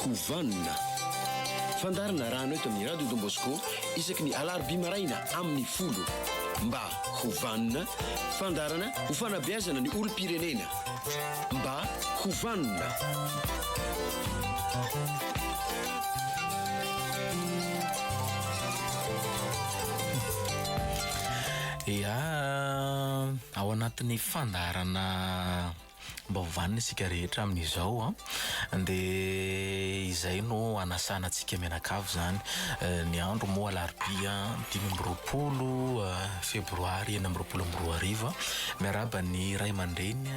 hovanina fandarana rano eto amin'ny radio Don Bosco isaky ny alarobia maraina amin'ny folo mba hovanina fandarana ho fanabeazana ny olom-pirenena mba hovanina. Ia ao anatin'ny fandarana mba hovanina isika rehetra amin'izao dia izay no anasana antsika mianakavy zany. Ny andro moa alarobia 20 febroary 2024 miaraba ny ray aman-dreny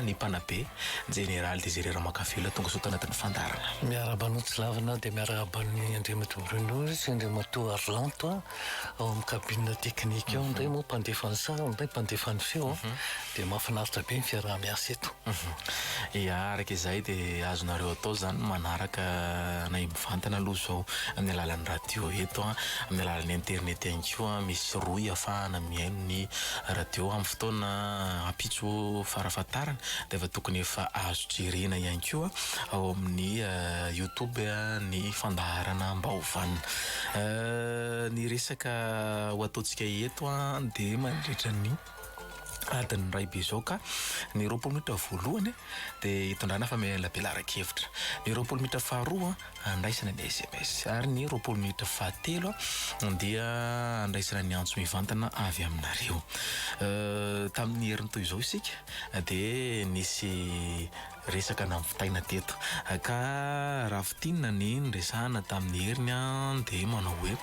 ny mpanabe Général Désiré Ramakafila tonga soa tanatin'ny fandarana. Miaraba an'Otsy lavina dia miaraba ny Andriamato Bruno sy Andriamato Arlanto ao amin'ny kabine teknika eo ndray moa mpandefa ny sary ndray mpandefa ny feo dia mahafinaritra be ny fiaraha-miasa eto. Ia araka izay dia azonareo atao zany manaraka na mivantana aloha zao amin'ny alalan'ny radio eto amin'ny alalan'ny internet ihany koa misy roy afahana mihaino ny radio amin'ny fotoana ampitso farafatarana dia efa tokony efa azo jerena ihany koa ao amin'ny YouTube ny fandaharana mba hovanina. Ny resaka ho ataontsika eto dia mandritra ny adiny ray be zao ka ny 20 minitra voalohany dia hitondrana fa mialabelara-kevitra, ny 20 minitra faharoa andraisana ny SMS ary ny 20 minitra fahatelo dia andraisana ny antso mivantana avy aminareo. Tamin'ny heriny toy izao isika dia nisy resaka namivitaina teto ka raha fitinina ny ndresana tamin'ny heriny dia manao hoe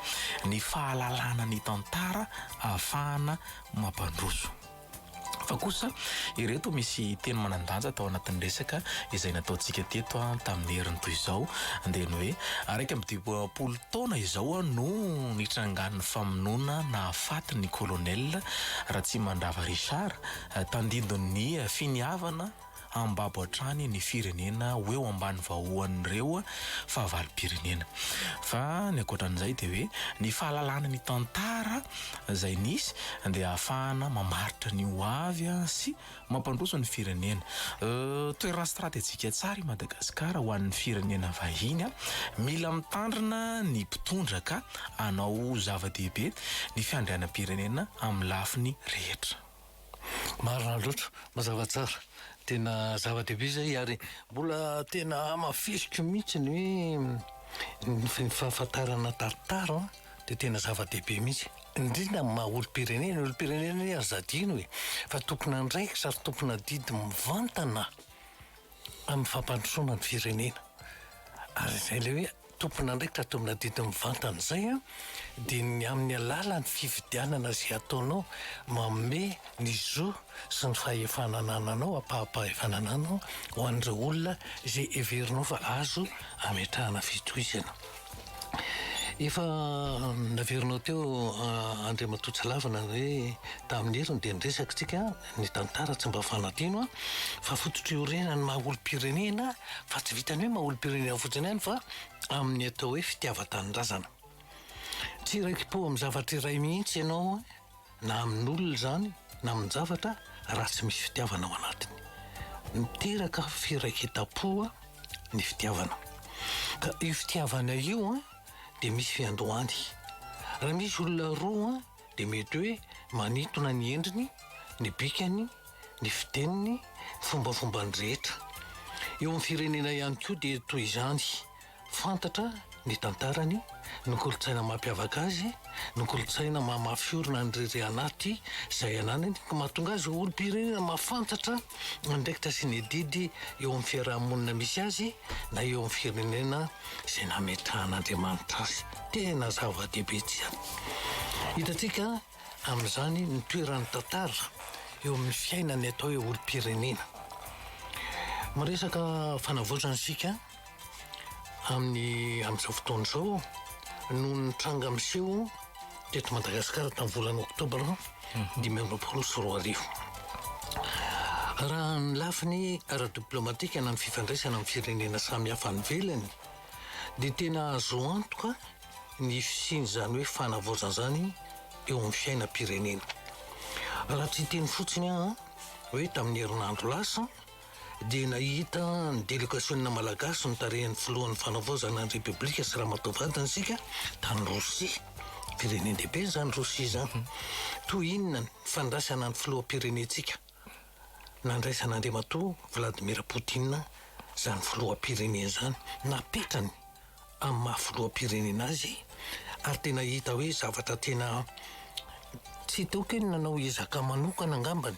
ny fahalalana ny tantara ahafahana mampandroso. Fa kosa ireto misy teny manandanja atao anatin'ny resaka izay nataontsika teto tamin'ny heriny toy izao dia ny hoe araiky amin'ny 20 taona izao no nitrangan'ny famonoana na afaty ny colonel Ratsimandrava Richard tandindon'ny finiavana ambabo hatrany ny firenena hoe ho ambany vahoan'ireo fahavalo-pirenena. Fa ny ankoatran'izay dia hoe ny fahalalana ny tantara izay nisy dia ahafahana mamaritra ny ho avy sy mampandroso ny firenena. Toerana stratejika tsara i Madagasikara ho an'ny firenena vahiny mila mitandrina ny mpitondra ka anao zava-dehibe ny fiandrianam-pirenena amin'ny lafiny rehetra. Marina loatra mazava tsara, tena zava-dehibe zay ary mbola tena mafisika mihitsy ny fahafantarana tartara dia tena zava-dehibe mihitsy indrindra maha olom-pirenena. Olom-pirenena ny azadino hoe fa tompona ndraiky sary tompona didy mivantana amin'ny fampandrosoana ny firenena ary izay le hoe tompona ndraiky raha tompona didy mivantana izay dia ny amin'ny alalan'ny fifidianana izay ataonao manome ny zo sy ny fahefanananao ampahafanananao ho an'ireo olona izay heverinao fa azo ametrahana fitohizana. Efa naverinao teo Andriamato lavina hoe tamin'ny heriny dia niresaka tsika ny tantara tsy mba fanadino fa fototriorenany maha olom-pirenena fa tsy vitany hoe maha olom-pirenena fotsiny ihany fa amin'ny atao hoe fitiava-tanindrazana. Tsy raiki-po amin'ny zavatra iray mihitsy ianao na amin'ny olona zany na amin'ny zavatra raha tsy misy fitiavana ao anatiny. Miteraka firaiketam-po ny fitiavana ka io fitiavana io dia misy fiandohany. Raha misy olona roa dia mety hoe manintona ny endriny, ny bikany, ny fiteniny, fombafombany rehetra. Eo amin'ny firenena ihany koa dia toy izany, fantatra ny tantarany, ny kolotsaina mampiavaka azy, ny kolotsaina mamafiorina ny rere anaty izay ananany ka mahatonga azy olom-pirenena mafantatra andraikitra sy ny didy eo amin'ny fiarahamonina misy azy na eo amin'ny firenena izay nametrahan'Andriamanitra azy. Tena zava-dehibe tsy izany. Hitantsika amin'izany ny toeran'ny tantara eo amin'ny fiainany atao hoe olom-pirenena. Maresaka fanavoazana isika amin'izao fotoana izao no nitranga miseho teto Madagasikara tamin'ny volana Oktobra 2024. Raha ny lafiny ara-diplomatika na amin'ny fifandraisana amin'ny firenena samihafa ny velany dia tena azo antoka ny fisiany zany hoe fanavaozana zany eo amin'ny fiainam-pirenena. Raha tsy teny fotsiny hoe tamin'ny herinandro lasa dia nahita ny délégationna malagasy notarehan'ny filohan'ny fanavaozana ny repoblika sy raha matovatana sika tany Rosia. Firenendehibe zany Rosia zany. Toy inona ny fandraisana ny filoham-pirenentsika? Nandraisana Andriamatoa Vladimir Poutine zany filoham-pirenena zany, napetrany amin'ny maha filoham-pirenena azy, ary tena hita hoe zavatra tena tsy toko eny nanao ezaka manokana angambany,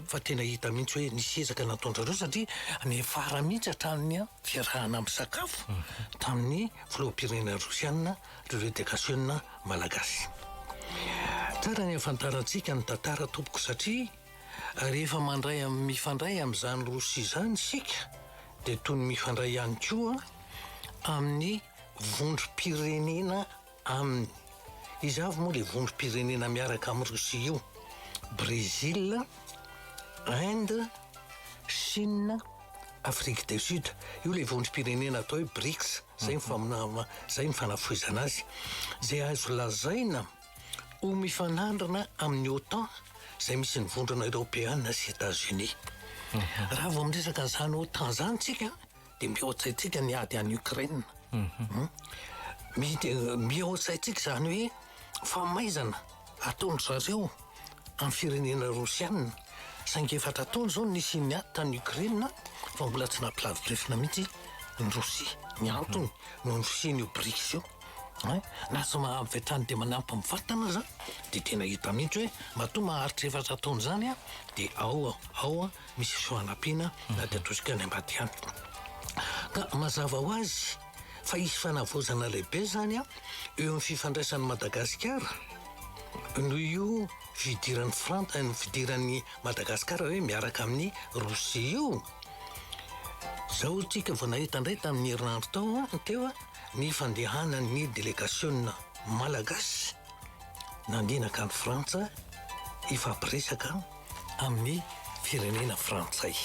fa tena hita mihitsy hoe nisy ezaka nataondrareo satria ny fara mihitsy hatramin'ny fiarahana amin'ny sakafo tamin'ny filoham-pirenena rosiana reo délégation malagasy. Tsara ny afantarantsika ny tantara tompoko satria rehefa mifandray amin'izany Rosia zany sika dia toy ny mifandray ihany koa amin'ny vondrom-pirenena aminy. Izy avy moa le vondrom-pirenena miaraka amin'ny Rosia io: Brésil, Inde, Chine, Afrique du Sud. Io le vondrom-pirenena atao hoe BRICS, zay mifanafoizana azy, zay azo lazaina ho mifanandrana amin'ny OTAN, zay misy ny vondrona Européenne sy États-Unis. Raha vao miresaka an'izany OTAN zany tsika dia mihoatsaitsika ny ady any Ukraine. Mihoatsaitsika zany hoe famaizana ataony zareo amin'ny firenena rosiana, saingy efatra taona zao nisy ny ady tany Ukraine fa mbola tsy nampilavi-drefina mihitsy ny Rosia. Ny antony no ny fisian'io BRICS io. Na tsy mahavetrany dia manampy mivatana zany dia tena hita mihitsy hoe matoa maharitra efatra taona zany dia ao misy fifanampiana na dia atosika ny ambady ihany. Ka mazava ho azy fa isy fanavaozana lehibe zany eo amin'ny fifandraisan'ny Madagasikara noho io fidiran'ny Madagasikara hoe miaraka amin'ny Rosia io. Zao tsika vao nahita indray tamin'ny herinandro teo ny fandehanan'ny délégation malagasy nandinaka any Frantsa ifampiresaka amin'ny firenena frantsay.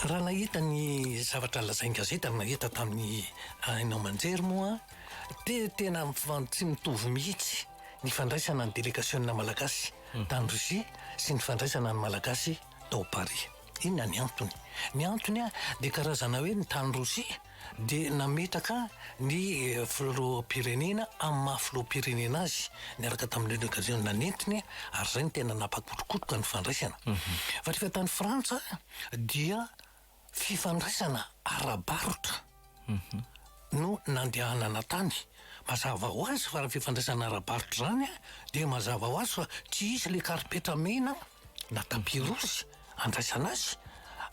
Raha nahita ny zavatra lazainy gazety ary nahita tamin'ny hainao manjery moa dia tena tsy mitovy mihitsy ny fandraisana ny délégation malagasy tany Rosia sy ny fandraisana ny malagasy tao Paris. Inona ny antony? Ny antony dia karazana hoe ny tany Rosia dia nametraka ny filoham-pirenena amin'ny maha filoham-pirenena azy niaraka tamin'ny délégation nanentiny, ary zay ny tena nampakotrokotroka ny fandraisana. Fa rehefa tany Frantsa dia fifandraisana ara-barotra no nandehanana tany. Mazava ho azy fa raha fifandraisana ara-barotra zany dia mazava ho azy fa tsy isy le karipetra mena na tapirosy andraisana azy,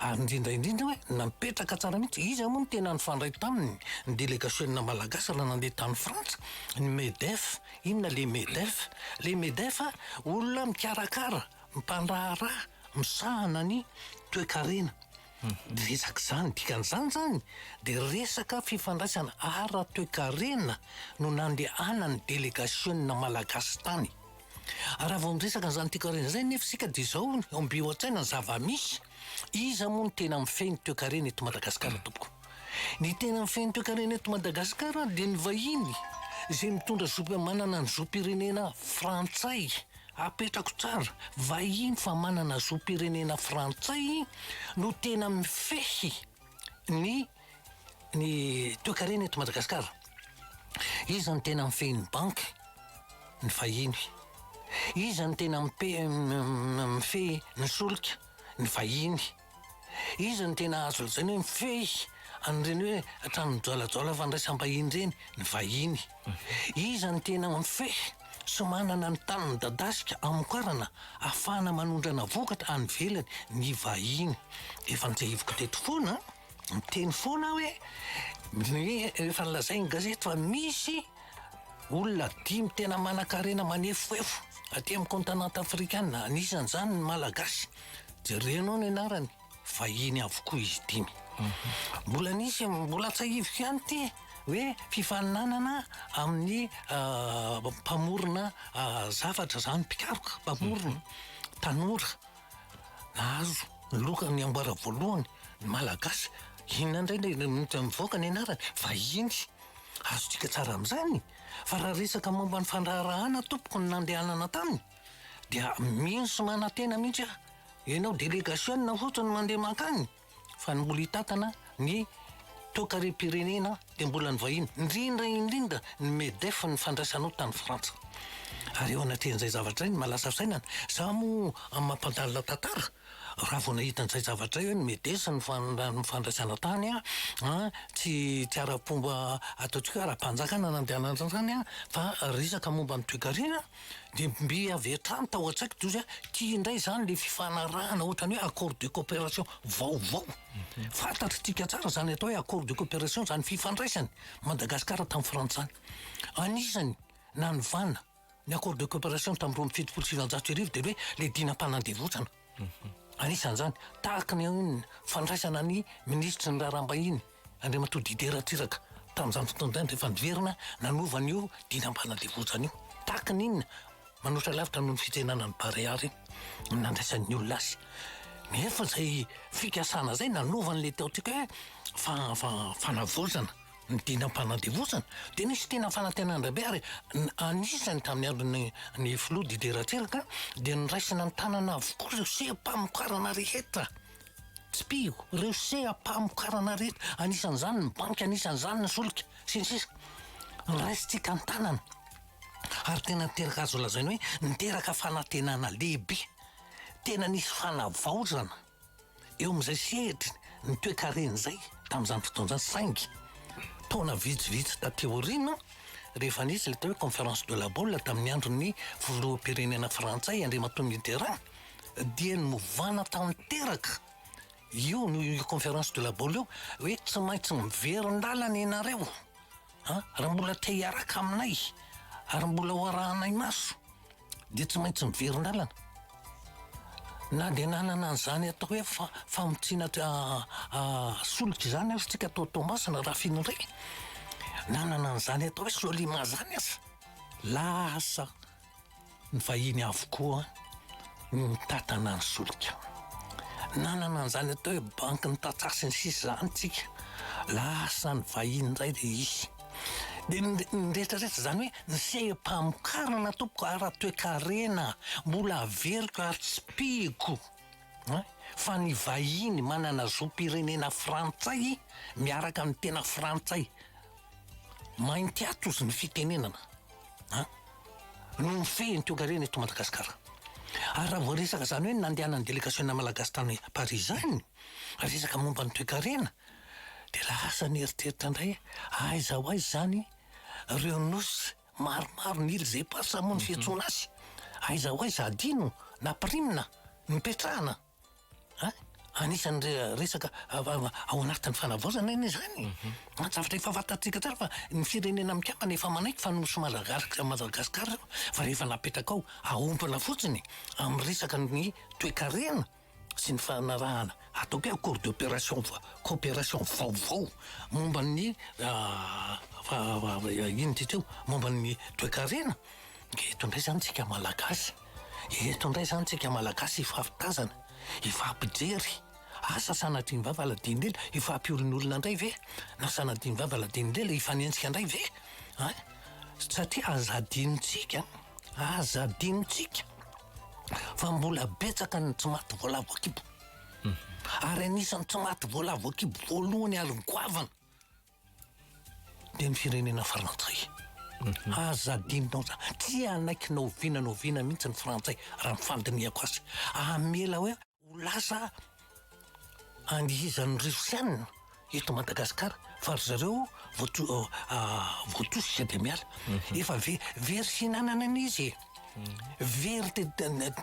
ary indrindra hoe napetraka tsara mihitsy. Izy moa no tena nifandray taminy ny délégation malagasy raha nandeha tany Frantsa, ny MEDEF. Inona le MEDEF? Le MEDEF olona mikarakara, mimpandraharaha, misahana ny toe-karena. Resaka zany, dikan'izany zany dia resaka fifandraisana ara-toe-karena no nandehanan'ny délégation malagasy tany. Raha vao miresaka n'izany toe-karena zay nefa sika dia izao omby ohatsaina ny zava-misy. Iza moa no tena mifehy ny toe-karena eto Madagasikara tompoko? Ny tena mifehy ny toe-karena eto Madagasikara dia ny vahiny izay mitondra manana ny zom-pirenena frantsay. Apetrako tsara, vahiny fa manana zom-pirenena frantsay no tena mifehy ny toe-karena eto Madagasikara. Iza ny tena mifehy ny banky? Ny vahiny. Iza ny tena mifehy ny solika? Ny vahiny. Iza ny tena azo lazaina hoe mifehy an'ireny hoe hatrany mijoalajoala fandraisam-bahiny ireny? Ny vahiny. Iza ny tena mifehy sy manana ny tany midadasika amokarana ahafahana manondrana vokatra any ivelany? Ny vahiny. Efa nijahiviko teto foana miteny foana hoe efa lazainy gazety fa misy olona 5 tena manan-karena manefoefo aty amin'ny continent africaine, anisan'izany ny malagasy. Jerenao ny anarany, vahiny avokoa izy 5. Mbola tsahiviko ihany ty hoe fifaninanana amin'ny mpamorona zavatra zany, mpikaroka, mpamorona tanora nahazo ny lokany amboara voalohany ny malagasy. Inona indray mivoaka ny anarany? Vahiny. Azotsika tsara amin'izany. Fa raha resaka momba ny fandraharahana tompoko ny nandehanana taminy dia mihinso manantena mihitsy ianao délégation fotsiny mandeha makany fa ny mbola hitatana ny tokarem-pirenena dia mbola ny vahiny indrindra ny MEDEF ny fandraisanao tany frantsa ary eo anatin'izay zavatra ny malasa fisainana za moa amin'ny mampandalina tantara raha vao nahita an'izay zavatra hoe ny MEDEF ny fandraisana tany tsy ara-pomba ataontsika ara-panjakana nandehanana tany fa risaka momba ny toe-karena dia mbe avy hatrany tao an-tsaiko tozy tia indray zany le fifanarahana ohatrany hoe accord de coopération vaovao fantatritsika tsara zany atao hoe accord de coopération zany fifandraisany Madagasikara tamin'ny Frantsa anisany nanovana ny accord de coopération tamin'ny 1770 dia hoe le dinam-panandevozana anisan'izany tahaka ny fandraisana ny ministra ny raharaham-bahiny Andriamatoa Dider Ratsiraka tamin'izany fotoana rehefa niverina nanova an'io dinam-panandevozana io tahaka n'inona manoatra lavitra noho ny fitsenana ny Barea reny nandraisan'ny olona azy nefa zay fikasana zay nanova n'le taontsika hoe fanavozana ny dinam-panandevozana dia nisy tena fanantenandrabe ary anisany tamin'ny andron'ny filoha Dider Ratsiraka dia niraisina ny tanana avokoa ireo seha-pamokarana rehetra tsy pio ireo seha-pamokarana rehetra anisan'izany ny banky anisan'izany ny solika sisa niraisitsika ny tanana ary tena niteraka azo lazainy hoe niteraka fanantenana lehibe tena nisy fanavaozana eo amin'izay sehatra ny toe-karena zay tamin'izany fotoana zany saingy taona vitsivitsy tateorina rehefa nisy le tao hoe conférence de la Baule tamin'ny andron'ny filoham-pirenena frantsay Andriamatoa Mitterrand dia ny movana tanteraka io no conférence de la Baule io hoe tsy maintsy miverin-dalana ianareo raha mbola te hiaraka aminay ary mbola hoarahanay maso dia tsy maintsy miverin-dalana na dia nanana an'izany atao hoe famotsiana solika izany ary tsika atao masina raha finondray nanana an'izany atao hoe solima zany aza lasa ny vahiny avokoa ny tatana ny solika nanana an'izany atao hoe banky ny tatsasiny sisy zany tsika lasa ny vahiny indray dia izy dia nyrehetrarehetra zany hoe ny seha-pamokarana tompoko ara-toe-karena mbola averiko ary tsy piko fa ny vahiny manana zo-pirenena frantsay miaraka amin'ny tena frantsay mainty ato izy ny fitenenana no mifehiny toe-karena eto Madagasikara ary raha voaresaka zany hoe nandehanany délégation malagasy tany Paris zany resaka momba ny toe-karena dia lasa nieritreritra indray aiza ho aiza zany ireo nosy maromaro ny ily zay pasamo ny fiantsoana azy aiza ho aiza adino na primina nipetrahana anisan'ny resaka ao anatin'ny fanavaozana iny zany zavatra efa fantatsika tsara fa ny firenena mikambana efa manaiky fa nosy Madagasikara fa rehefa napetraka ao aompana fotsiny amin'ny resaka ny toe-karena sy ny fanarahana ataoko hoe accord d'opération coopération vaovao momba ny ino titeo momba ny toe-karena eto indray zany tsika malagasy ifampitazana ifampijery asa sanadiny vava aladinindlela ifampiolon'olona indray ve na sanadiny vava aladinindlela ifanentsika indray ve satria azadinontsika fa mbola betsaka ny tsy maty voalavo akibo ary anisan'ny tsy maty voalavo akibo voalohany alongoavana dia ny firenena frantsay azadinonao za tsy anaikinao oviana mihitsy ny frantsay raha mifandiniako azy amela hoe ho lasa andihizan'ny rusiana eto Madagasikara fa ry zareo voatosika dia miala efa very fihinanana an'izy very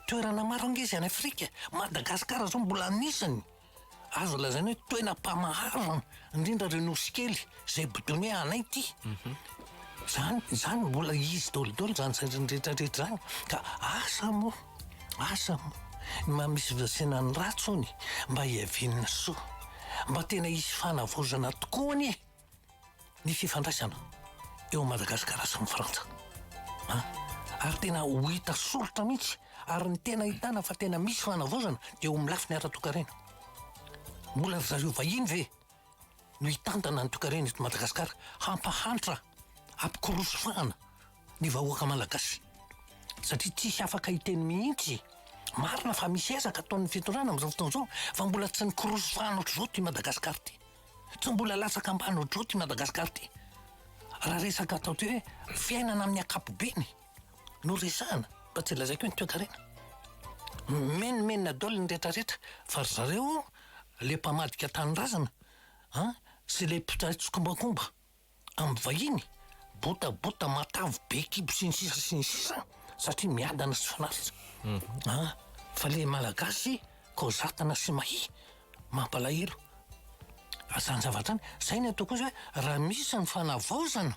toerana maro angizy any Afrika Madagasikara zao mbola anisany azo lazainy hoe toena mpamaharana indrindra reo nosy kely zay bodony hoe anay ty zany mbola izy dolidolo zany rehetrarehetra zany ka asa mo misy vasenany ratsony mba hiavinina soa mba tena isy fanavozana tokoa ny fifandraisana eo Madagasikara sy ny Frantsa ary tena ho hita solitra mihitsy ary ny tena hitana fa tena misy fanavozana dia ho milafiny ara-toe-karena mbola zareo vahiny ve no hitantana ny toe-karena eto Madagasikara hampahantra ampikorosofana ny vahoaka malagasy satria tsisy afaka hiteny mihitsy marina fa misy ezaka ataon'ny fitondrana amin'izao fotoana izao fa mbola tsy nikorosofahana ohatr'izao ty Madagasikara ty, tsy mbola latsaka ambany ohatr'izao ty Madagasikara ty. Raha resaka atao ty hoe fiainana amin'ny akapobeny no resahana mba tsy lazaiko hoe ny toe-karena menomenina daholo ny rehetrarehetra fa ry zareo le mpamadika tanindrazana sy le mpitsaitsokombakomba amin'ny vahiny botabota matavy be kibo sy ny sisa satria miadana sy fanaritra fa le malagasy kaozatana sy mahi mampalahelo azany zavatra any zay ny atao kosa hoe raha misy ny fanavaozana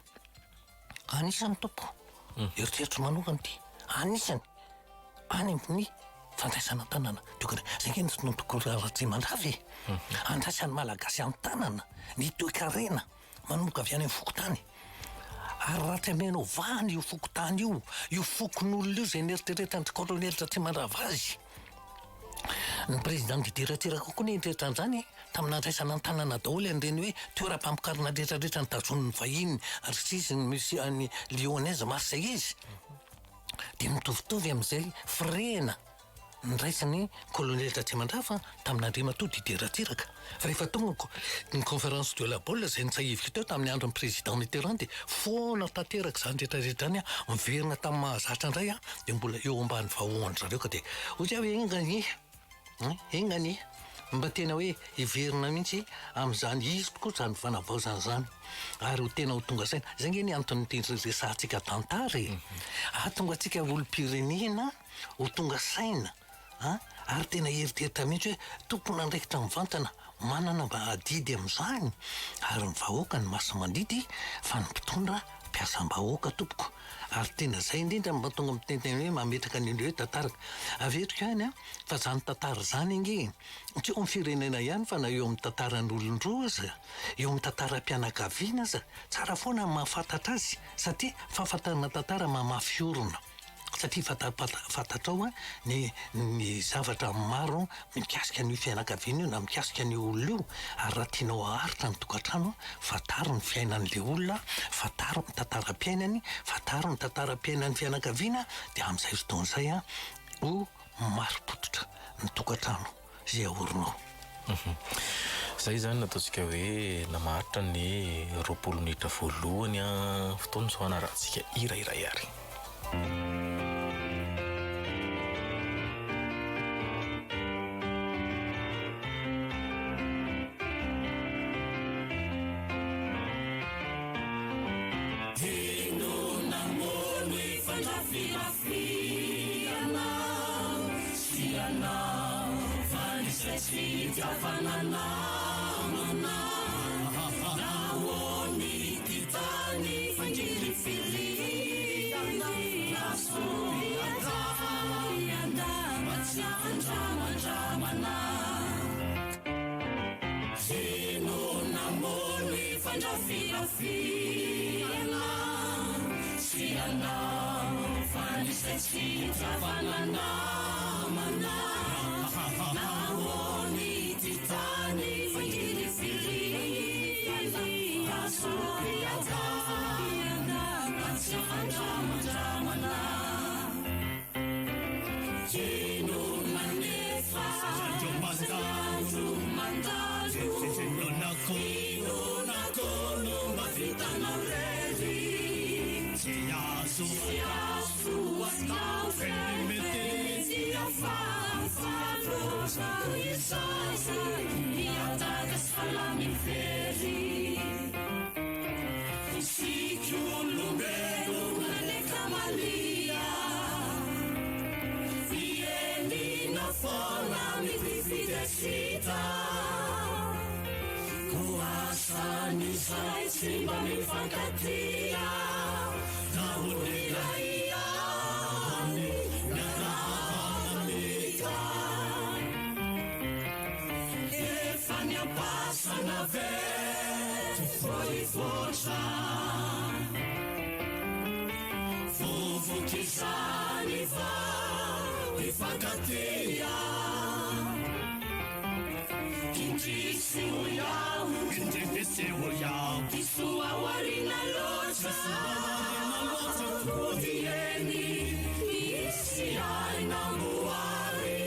anisany tompo eritreritro manokana ty anisany any amin'ny fandraisana tanàna zay ke ny tokony mandravy andraisan'ny malagasy amin'ny tanàna ny toe-karena manomboka avy any amin'ny fokotany ary raha tsy amenao vahany io fokotany io fokon'olona io zay nieritreretany kolonelitra tsy mandrava azy ny président didiratiraka kokoa ny endretran'izany tamin'andraisana ny tanàna daholo an'ireny hoe toeram-pamokarana rehetrarehetra ny tazon'ny vahiny ary sisy ny misy any lyonnaise marseillaise dia mitovitovy amin'izay firena niraisany kolonelitra tsy mandrava tamin'andriamatoa didiratiraka fa rehefa tonga ny conférence de la Baule zay nitsahivika teo tamin'ny andron'ny président Mitterrand dia foana tanteraka zany rehetrarehetra any miverina tamin'ny mahazatra indray dia mbola eo ambany vahoany zareo ka dia ohatry hoe engany mba tena hoe hiverina mihitsy amin'izany izy tokoa zany fanavaozana zany ary ho tena ho tonga saina zay nge ny antony resahantsika tantara tonga atsika olom-pirenena ho tonga saina ary tena heritreritra mihitsy hoe tompona andraikitra mivantana manana mba adidy amin'izany ary ny vahoaka ny maso mandidy fa ny mpitondra mpiasam-bahoaka tompoko ary tena zay indrindra mba tonga mitenteny hoe mametraka n'indreo hoe tantaraka avetrika any fa zany tantara zany inge tsy eo amin'ny firenena ihany fa na eo amin'ny tantaran'olon-droa aza eo amin'ny tantaram-pianakaviana aza tsara foana mahafantatra azy satria fahafantarana tantara mamafy orona satria fantatrao ny zavatra maro mikasika ny fianakaviana io na mikasika ny olona io ary raha tianao aharitra ny tokantrano fantaro ny fiainan'le olona fantaro ny tantaram-piainany fantaro ny tantaram-piainan'ny fianakaviana dia amin'izay fotoan'izay ho maro-pototra ny tokantrano zay aorinao zay zany nataontsika hoe namaharitra ny 20 minitra voalohany fotoana zao anarahantsika iraray ary Isi ai namuari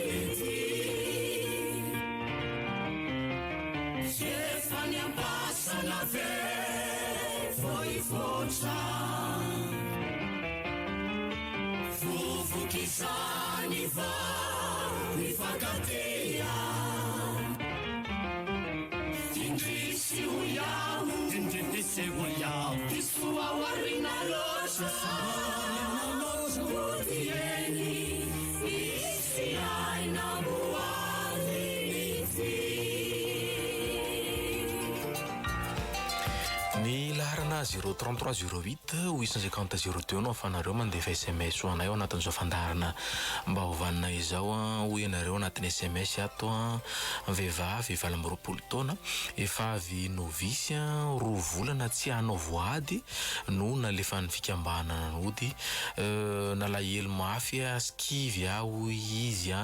Ny laharana 033 08 ho isan'izay 40 02 no afanareo mandefa SMS ho anay ao anatin'izao fandarana mba hovanina izao ho ianareo anatin'ny SMS ato vehivavy 24 taona efa avy novisy roa volana tsy hanao voady no nalefa ny fikambanana nody nalahelo mafy skivy aho izy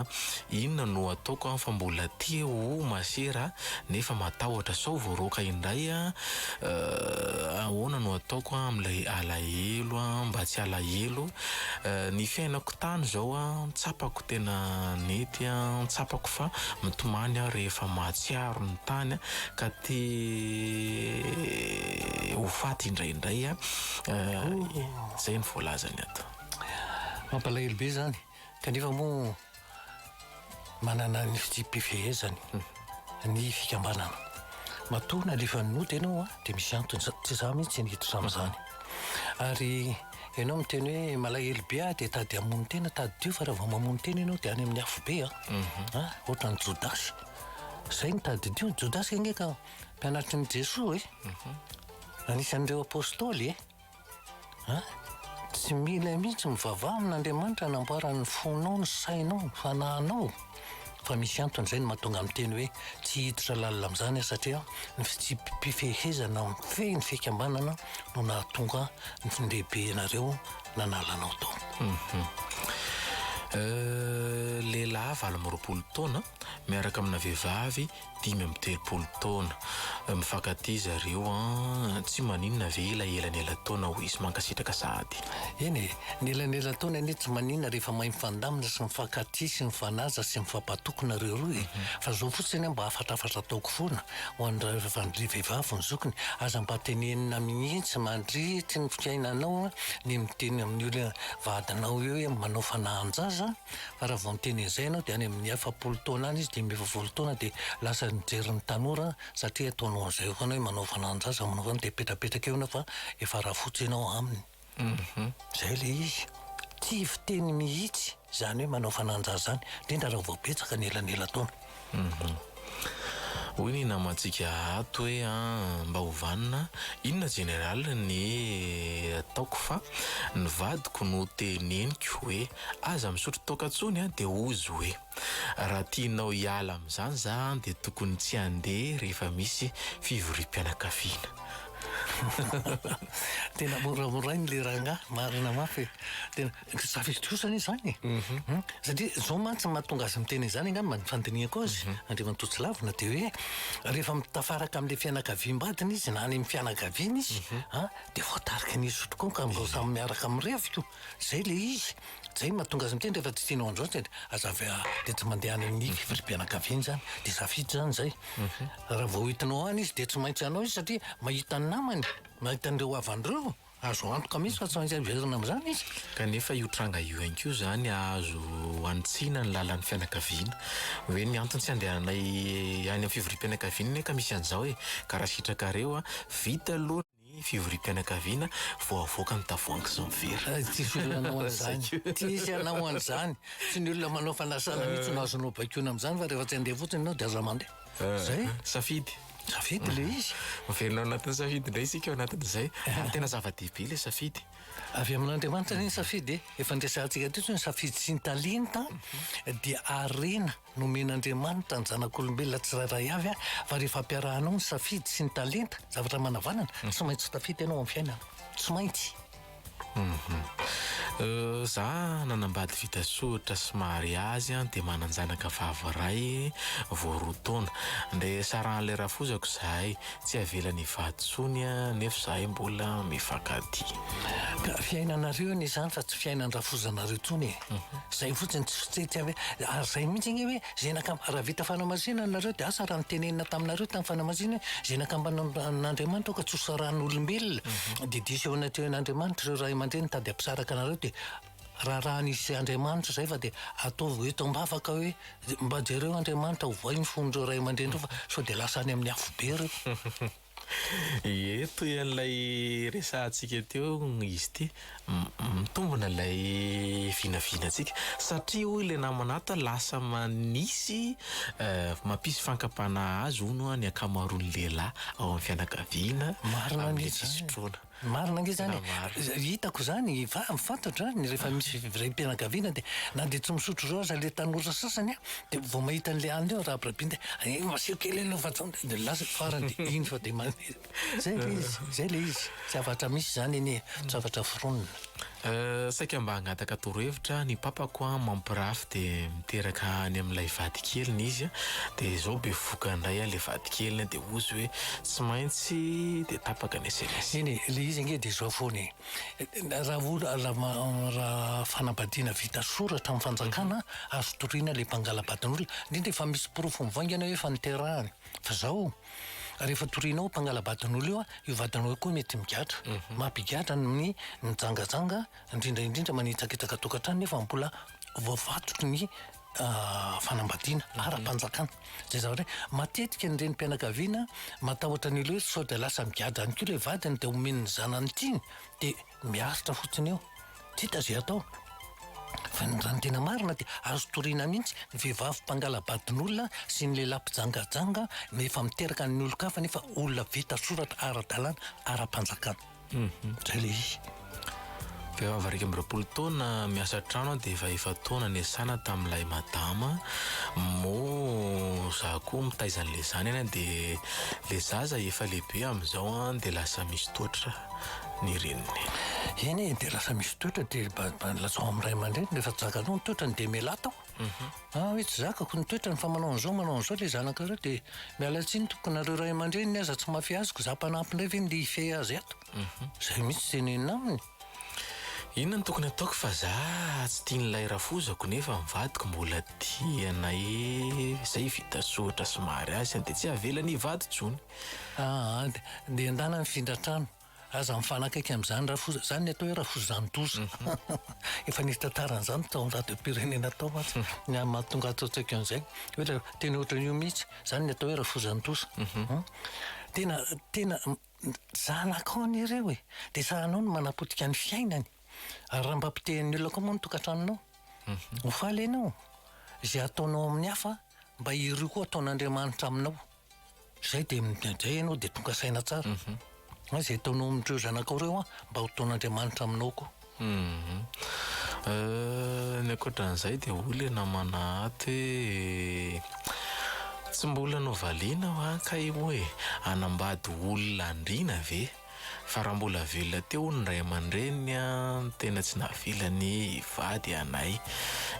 inona no ataoko fa mbola tia ho masera nefa matahotra sao voaroka indray ahoana no ataoko am'ilay alahelo mba tsy alahelo ny fiainako tany zao tsapako tena nety tsapako fa mitomany rehefa mahatsiaro ny tany ka te ho faty indraindray zay ny voalazany ato mampalahelo be zany kanefa moa manana ny fifehezany ny fikambanana matona lefa nody ianao dia misy antony tsy za mihitsy nihitra amin'izany ary ianao miteny hoe malahelo be dia tady hamono tena tady dio fa raha vao mamono tena ianao dia any amin'ny afo be ohatra ny jodasy zay ny tady dio jodasy angeka mpianatry ny jesosy anisan'ireo apôstôly tsy mila mihitsy mivavaha amin'Andriamanitra namboarany fonao ny sainao ny fanahinao fa misy antony zay ny mahatonga amin'ny teny hoe tsy hiditra lalina amin'izany satria ny fifehezana mifehy ny fikambanana no nahatonga ny lehibe ianareo nanalanao tao lehilahy 24 taona miaraka amina vehivavy 5 taona mifankaty zareo tsy maninona ve elaelany taona ho izy mankasitraka sahady eny ny elanela taona anie tsy maninona rehefa mahay mifandamina sy mifankaty sy mifanaja sy mifampatokona reo roy fa zao fotsiny mba afatrafatra taoko foana ho an'refandry vehivavy ny zokony aza mba tenenina mihitsy mandritry ny fiainanao ny miteny amin'ny olona vadinao eo hoe manao fanahanjaza fa raha vao miteny izay ianao dia any amin'ny 70 taona any izy 20 taona dia lasa nijery ny tanora satria ataonao an'izay foana hoe manao fanahanjaza manao foana dia petrapetraka eona fa efa raha fotsy ianao aminy zay le izy tsy fiteny mihitsy zany hoe manao fanahanjaza zany indrindra raha vao betsaka ny elanela taona hoy ny namantsika ato hoe mba hovanina inona general ny ataoko fa ny vadiko no teneniko hoe aza misotro tokantsony dia ozy hoe raha tianao hiala amin'izany za dia tokony tsy handeha rehefa misy fivorim-pianakaviana tena moramorainy le rangahy marina mafy tena safidikosany izany satria zao mantsy mahatonga azy miteny izany angamba ny fandinihako azy andriamantotsy lavina dia hoe rehefa mitafaraka amin'le fianakaviam-badiny izy na any amin'ny fianakaviana izy dia voatarika ny izy tokoa ka mbao samy miaraka amin'reviko zay le izy zay mahatonga azy miteny rehefa tsy tianao andreo azavy dia tsy mandeha any amin'ny fivorim-pianakaviana zany dia safidy zany zay raha vao hitinao any izy dia tsy maintsy anao izy satria mahita ny namany mahita an'ireo avan'ireo azo antoka mihitsy fa tsy maintsy averina amin'izany izy kanefa io tranga io ihany koa zany azo antsiana ny lalan'ny fianakaviana hoe ny antony tsy andehananay any amin'ny fivorim-pianakaviana ka misy an'izao hoe karaha sitrakareo vita aloha ny fivorim-pianakaviana vao avoaka ny tavoahangy sy mivery tsisy olona anao an'izany tsisy anao an'izany tsy ny olona manao fanasana mihitsy no azonao baikona amin'izany fa rehefa tsy andeha fotsiny ianao dia aza mandeha zay safidy safidy le izy miverinao anatin'ny safidy indray isika eo anatin'izay tena zava-dehibe le safidy avy amin'Andriamanitra ny safidy efa ndresantsika teto ny safidy sy ny talenta dia arena nomen'Andriamanitra ny zanak'olombelona tsirairay avy fa rehefa ampiarahanao ny safidy sy ny talenta zavatra manavanana tsy maintsy tafidy ianao amin'ny fiainana tsy maintsy Za nanambady vita sotra somary azy a dia mananjanaka vavaray voaroa taona nde saran'ilay rafozako zahay tsy avelan'ny vaditsony a nefa zahay mbola mifankatia. Ka fiainanareo ny izany fa tsy fiainan-drafozanareo tsony zay fotsiny tsy avy ary zay mihitsy iny hoe zenakamba raha vita fanamasinana nareo dia asa raha nitenenina taminareo tamin'ny fanamasinana zenakamba n'Andriamanitra ka tsosaran'olombelona dia diso eo anaty an'Andriamanitra ireo ray aman-dreny tady ampisaraka anareo dia raha nisy Andriamanitra zay fa dia ataovy eto ambavaka hoe mba jereo Andriamanitra ho voay ny fonondreo ray aman-dreny reo fa sao dia lasa any amin'ny afo be reo. Eto an'ilay resantsika teo izy ty mitombona ilay vinavinantsika satria hoy ilay namanata lasa manisy mampisy fankapana azy ono ny akamaroan'ny lehilahy ao amin'ny fianakaviana amin'ny fisotroana. Marina nge zany hitako zany fantatra ny rehefa misy raim-pianakaviana dia na dia tsy misotro zao aza le tanora sasany a dia vao mahita an'le any leo raha brabiny dia masio kely aloha fa dia lasa farany dia iny fa dia zay le izy tsy afatra misy zany iny tsy afatra foronina. Saika mba hangataka torohevitra ny papako a mampirafy dia miteraka any amin'ilay vadikeliny izy a dia zao be vokan'indray a le vadikeliny dia ozy hoe tsy maintsy dia tapaka ny SMS. Iny le izy nge dia zao foany raha fanambadiana vita soratra amin'ny fanjakana azo toriana le mpangalabatin'olona indrindra efa misy porofo mivaingana hoe fa niterahany fa zao rehefa torianao mpangalabatin'olo io a io vatanao koa mety migatra mampigatra ny mijangajanga indrindra manitsakitsaka tokantrano nefa mbola voafatotry ny fanambadiana ara-panjakana zay zavatra matetika ny renim-pianakaviana matahotra n'ilo hoe sao dia lasa migadra any koa le vadiny dia omen'ny zanany tiny dia miaritra fotsiny eo tita zay atao fa nyzany tena marina dia azo toriana mihitsy ny vehivavy mpangalabatin'olona sy ny lehilahy mpijangajanga efa miteraka ny olo-kafa nefa olona vita soratra ara-dalàna ara-panjakana zay le izy. Vehivavy raika amby roapolo taona miasa trano dia efa taona niasana tamin'ilay madama mo za koa mitaizan'le zany eny dia le zaza efa lehibe amin'izao dia lasa misy toetra ny reniny. Eny dia lasa misy toetra dia lazao amin'ny ray aman-dreny rehefa tsy zakanao ny toetra ny dia miala tao hoe tsy zakako ny toetra ny fa manao an'izao le zanakareo dia miala tsiny tokonareo ray aman-dreny ny aza tsy mafy azoko za mpanampindray ve ny ife azy ato zay mihitsy tenenina aminy. Inona ny tokony ataoko fa za tsy tian'ilay rafozako nefa mivadiko mbola tianay zay vita sotra somary azy dia tsy avelany hivady tsony. Dia andana mifindra trano aza mifanakaiky amin'izany rafoza zany ny atao hoe rafozantoza efa nisy tantaran'izany tao radio-pirenena tao matsy ny mahatonga ataontsika an'izay hoe tena ohatran'io mihitsy zany ny atao hoe rafozantoza tena zanakao ny ireo dia sahanao no manapotika ny fiainany ary raha mba pitehan'ny olona koa moa ny tokantranonao ho faly ianao izay ataonao amin'ny hafa mba iry koa ataon'Andriamanitra aminao zay dia zay ianao dia tonga saina tsara zay ataonao amin'ireo zanakao ireo mba ho taon'Andriamanitra aminao koa. Ny ankoatran'izay dia olona namanaty hoe tsy mbola novaliana ka io hoe anambady olona andriana ve fa raha mbola velona teo ny ray aman-dreny tena tsy nahavelany hivady anay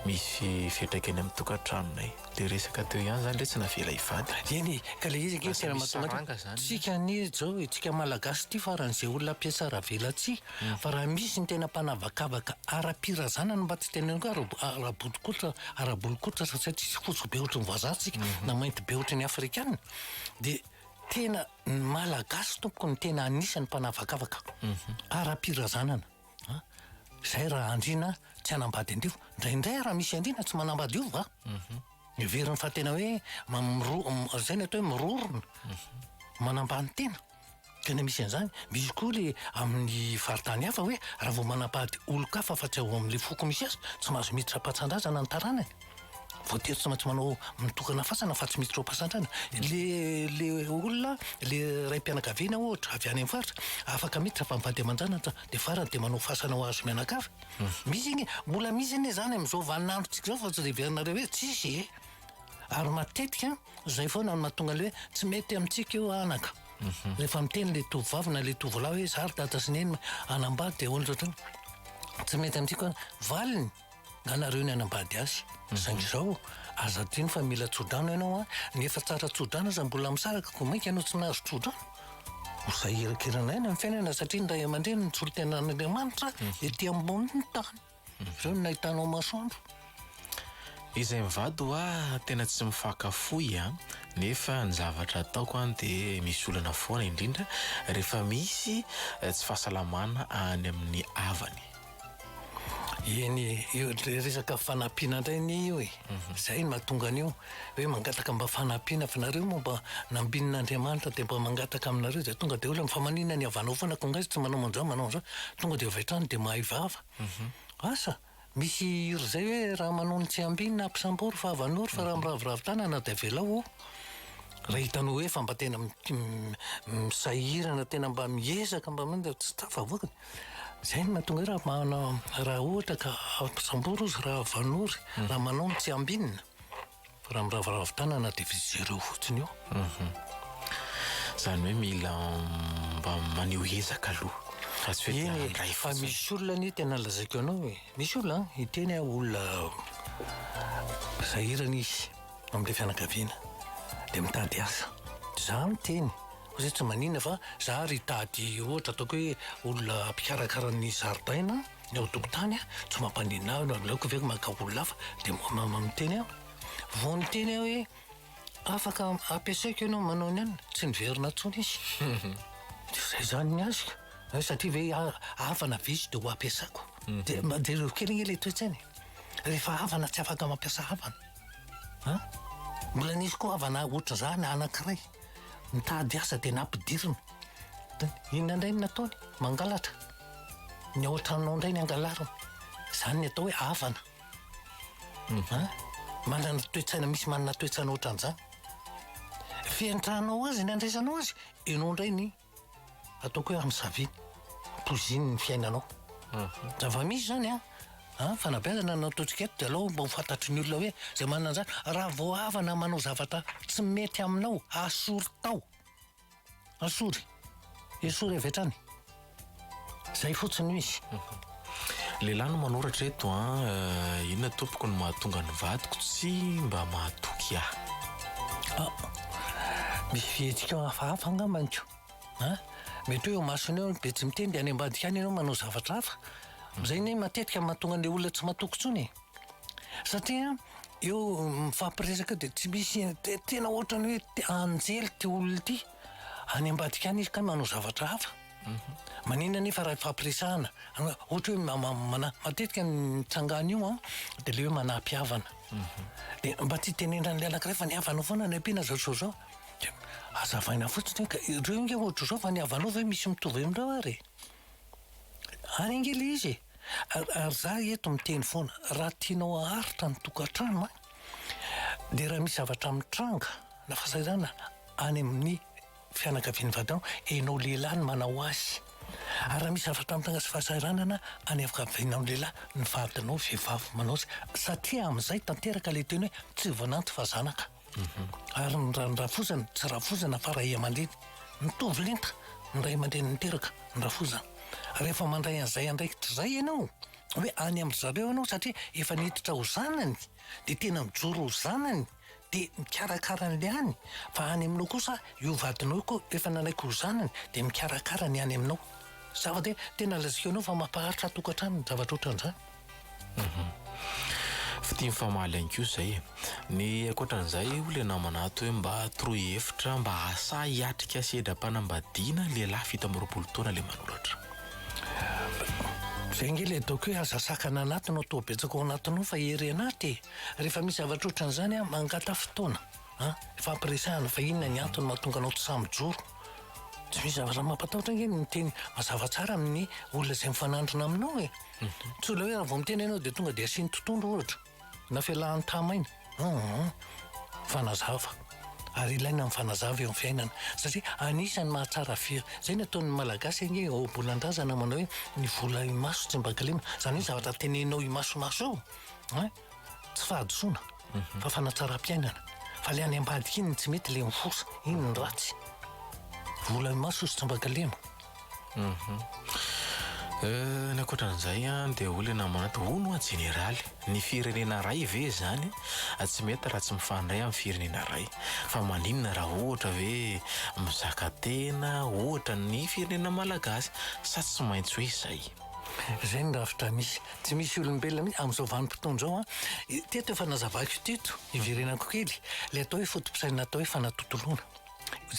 misy fiantraikany amin'ny tokantranonay le resaka teo ihany zany le tsy navela hivady. Eny ka le izy nge tena mahatonga tsika ny zao tsika malagasy ty faran'izay olona ampiasa raha velatsy fa raha misy ny tena mpanavakavaka ara-pirazanana mba tsy tena koa ara-bolikotra satria tsisy fotsy be ohatry ny voazantsika na mainty be ohatry ny afrikana dia tena ny malagasy tompoko ny tena anisany mpanavakavaka ara-pirazanana zay raha andrina tsy anambady andrivo indraindray raha misy andrina tsy manambady io va miveriny fa tena hoe zay ny atao hoe mirorona manambany tena tena misy an'izany misy koa le amin'ny faritany hafa hoe raha vao manambady olo-kafa fa tsy ao amin'le foko misy azy tsy mahazo miditra am-patsandrasana ny taranany voatery tsy maintsy manao mitokana fasana fa tsy miditra am-patsandrana le olona le raim-pianakaviana ohatra avy any amin'ny faritra afaka miditra fa mivady aman-janatra dia farany dia manao fasana ho azo mianakavy misy iny mbola misy iny zany amin'izao vaninandrotsika zao fa tsy dia verinareo hoe tsisy ary matetika zay foana no mahatonga le hoe tsy mety amintsika io anaka rehefa miteny le tovavy na le tovolahy hoe zary dada sy neny anambady dia olona ohatrany tsy mety am'tiako valiny nganareo ny anambady azy saingy zao aza tiny fa mila tsodrano ianao a nefa tsara tsodrano za mbola misaraka ko mainka ianao tsy nahazo tsodrano hosahirakirana eny amin'ny fiainana satria ndray aman-dreny nitsolo tenan'Andriamanitra ety amboniny tany zao no nahitanao masoandro izay mivady a tena tsy mifakafoy a nefa ny zavatra ataoko a dia misy olana foana indrindra rehefa misy tsy fahasalamana any amin'ny avany eny resaka fanampiana indray ny io zay no mahatonga an'io hoe mangataka mba fanampiana fa nareo moa mba nambin'Andriamanitra dia mba mangataka aminareo dia tonga dia olona fa manina ny avanao foana kongazy tsy manao manjao manao an'izao tonga dia avaitrany dia mahay vava asa misy iry zay hoe raha manao ny tsy ambinina ampisambory fa avanory fa raha miraviravin-tanana dia velao raha hitanao hoe fa mba tena misahirana tena mba miezaka mba dia tsy tafavoakany zay no mahatonga hoe raha ohatra ka ampisambory ozy raha avanory raha manao ny tsy ambinina fa raha miraviravin-tanana dia zéro fotsiny io zany hoe mila mba maneho ezaka aloha fa misy olona ny tena lazaiko anao hoe misy olona hiteny olona sahirana izy amin'ilay fianakaviana dia mitady asa za miteny zay tsy manina fa za ry tady ohatra ataoko hoe olona mpikarakara-ny zaridaina ny ao-tokotany tsy mampanina laoko veko maka olona hafa dia miteny aho vao niteny aho hoe afaka ampiasaiko ianao manao ny any tsy niverina tsony izy zay zany ny azoko satria ve havana visy dia ho ampiasako dia reo kely ilay toetrany rehefa havana tsy afaka mampiasa havana mbola nisy koa havana ohatra zany anankiray mitady asa dia nampidirina inona indray ny nataony mangalatra ny ao an-tranonao indray ny angalarina zany ny atao hoe havana manana toetsaina misy manana toetsaina ohatran'izany fiantranao azy ny andraisanao azy ianao indray ny ataoko hoe am'saviny poziny ny fiainanao zava misy zany fanabeazana nataotsiketo dia aloha mba ho fantatry ny olona hoe zay manana an'izany raha vao havana manao zavatra tsy mety aminao asory tao asory esory avetrany zay fotsiny misy lehilahy no manoratra eto inona tompoko no mahatonga ny vadiko tsy mba mahatoky aho misy fihetsika hafahafa angambaniko mety hoe masony eo be tsy miteny dia any ambadika any ianao manao zavatra hafa zay ny matetika mahatonga an'ilay olona tsy mahatoky tsony satria eo mifampiresaka dia tsy misy tena ohatrany hoe anjely ty olona ty any ambadika any izy ka manao zavatra hafa manina nefa raha fampiresahana ohatra hoe matetika ny tsangany io dia le hoe manam-piavana dia mba tsy tenendrany le anankiray fa ny havanao foana ny ampiana zao zao azavaina fotsiny ka ireo inge ohatra zao fa ny havanao ve misy mitovy amindreo ary ary ingely izy ary za eto miteny foana raha tianao aharitra ny tokantrano dia raha misy zavatra mitranga na fasahirana any amin'ny fianakavian'ny vadinao enao lehilahy ny manao azy ary raha misy zavatra mitranga sy fahasahiranana any afakavianao lehilahy ny vadinao vehivavy manao azy satria amin'izay tanteraka le teny hoe tsy vonanty fa zanaka ary ny rafozana tsy rafozana fa ray aman-dreny mitovy lenta ny ray aman-dreny niteraka ny rafozana rehefa mandray an'izay andraikitra zay ianao hoe any amin'ny zareo ianao satria efa niditra ho zanany dia tena mijoro ho zanany dia mikarakara n'le any fa any aminao kosa io vadinao koa efa nanaiky ho zanany dia mikarakara ny any aminao zava-dia tena lazika ianao fa mampaharitra tokantrano ny zavatra ohatran'izany fitia mifamaly anko zay ny akoatran'izay ole namana ato hoe mba toroy hevitra mba asa hiatrika sedram-panambadiana lehilahy fito amby roapolo taona le manoratra zay nge le ataoko hoe azasakana anatinao atao betsaka ao anatinao fa hery anaty rehefa misy zavatra ohatran'izany mangata fotoana fampiresahana fa inona ny antony mahatonga anao tsy samijoro tsy misy zavatra mampatahotra nge miteny mazava tsara amin'ny olona izay mifanandrina aminao tsy olona hoe raha vao miteny ianao dia tonga dia asiany tontondro ohatra na fialahany tamaina fanazava ary ilaina amin'ny fanazava eo amin'ny fiainana satria anisany mahatsara firy zay ny ataon'ny malagasy nge obolan-drazana manao hoe ny vola imaso tsy mbakalema zany hoe zavatra tenenao imasomaso eo tsy fahadosoana fa fanatsaram-piainana fa le any ambadika iny tsy mety le mifosa iny ny ratsy vola imaso sy tsy mbakalema Ny ankoatran'izay a dia olona manaty hono a jeneraly ny firenena ray ve zany tsy mety raha tsy mifandray amin'ny firenena ray fa maninona raha ohatra hoe mizaka tena ohatra ny firenena malagasy sa tsy maintsy hoe izay. Zay ny rafitra misy tsy misy olombelona mihitsy amin'izao vanim-potoana izao teto efa nazavako teto iverenako kely le atao hoe fotom-pisaina atao hoe fanatotoloana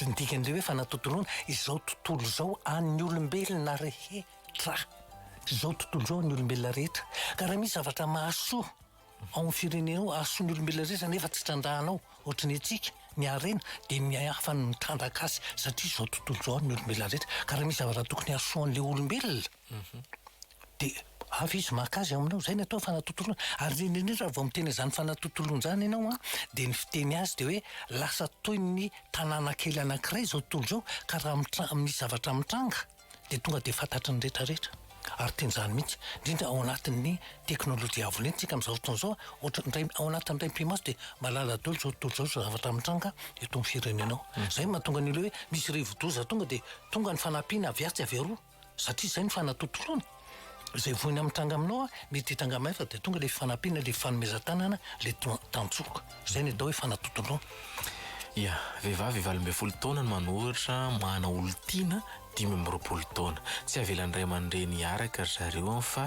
ny dikan'ilay hoe fanatotoloana izao tontolo izao an'ny olombelona rehetra izao tontolo izao an'ny olombelona rehetra ka raha misy zavatra mahasoa ao amin'ny firenenao ahasoa ny olombelona rehetra nefa tsy trandrahanao ohatry ny antsika ny harena dia miafa ny mitrandaka azy satria izao tontolo izao an'ny olombelona rehetra ka raha misy zavatra tokony hahasoa an'ilay olombelona dia avy izy makazy aminao zay ny atao fanatotoloana ary indrindra raha vao miteny izany fanatotoloana zany ianao dia ny fiteny azy dia hoe lasa toy ny tanàna kely anankiray izao tontolo izao ka raha misy zavatra mitranga dia tonga dia fantatry ny rehetrarehetra ary teny izany mihitsy indrindra ao anatin'ny teknôlôjia avolentsika amin'izao fotoana izao ohatray ao anatin'ny ray mpimaso dia malala dolo izao tontolo izao zavatra mitranga eto amin'ny firenenao zay mahatonga ny hoe misy rivo-doza tonga dia tonga ny fanampiana aviatsy avy aroa satria izay ny fanatotoloana izay voiny amitranga aminao mety hitranga maefa dia tonga le fanampiana le fanomezan-tanana le tantsoka zay ny atao hoe fanatotoloana. Ia, vehivavy 20 taona no manohitra mana olon-tiana 5 taona tsy avelan'ny ray aman-dreny hiaraka zareo fa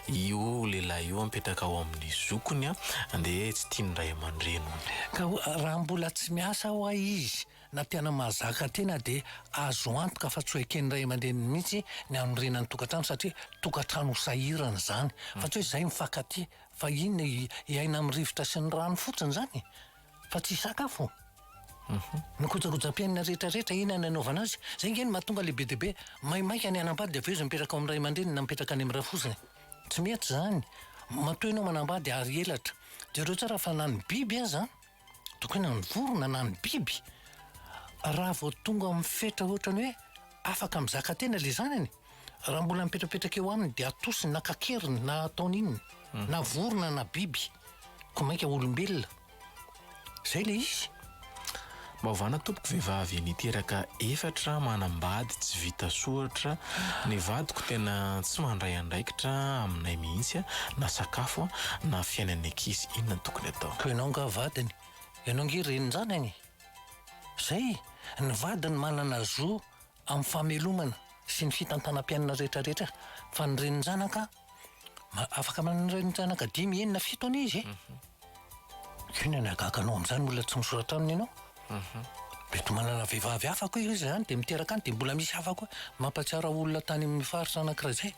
io lehilahy io mipetraka ao amin'ny zokony andeha tsy tiany ray aman-dreny ka raha mbola tsy miasa ho izy na tiana mahazaka tena dia azo antoka fa tsy hoekeny ray aman-dreny mihitsy ny anorenany tokantrano satria tokantrano hosahirana zany fa tsy hoe izay mifankaty fa inona hiaina amin'ny rivotra sy ny rano fotsiny zany fa tsy sakafo nikojakojam-piainana rehetrarehetra ina ny anaovana azy zay ngeny mahatonga lehibe dehibe maimaika ny anambady dia avy eo izy mipetraka ao amin'ny ray aman-dreny na mipetraka any amin'ny rafosiny tsy mety zany matoa ianao manambady ary elatra dia ireo tsara fa na ny biby aza tokony na ny vorona na ny biby raha vao tonga mifetra ohatrany hoe afaka mizaka tena le zanany raha mbola mipetrapetraka eo aminy dia atosiny na kakeriny na ataony inony na vorona na biby ko mainka olombelona zay le izy. Mahavana tompoko vehivavy niteraka 4 manambady tsy vita soratra ny vadiko tena tsy mandray andraikitra aminay mihitsy na sakafo na fiainany ankizy inona tokony atao ko ianao nga vadiny ianao nge renin-janany zay ny vadiny manana zo amin'ny famelomana sy ny fitantanam-piainana rehetrarehetra fa ny renin-janaka afaka manana renin-janaka 5 enina 7 ana izy ina ny agaganao amin'izany mbola tsy misoratra aminy ianao mety manana vehivavy hafa koa izy zany dia miteraka any dia mbola misy hafa koa mampatsiara olona tany amin'ny faritra anankiray zay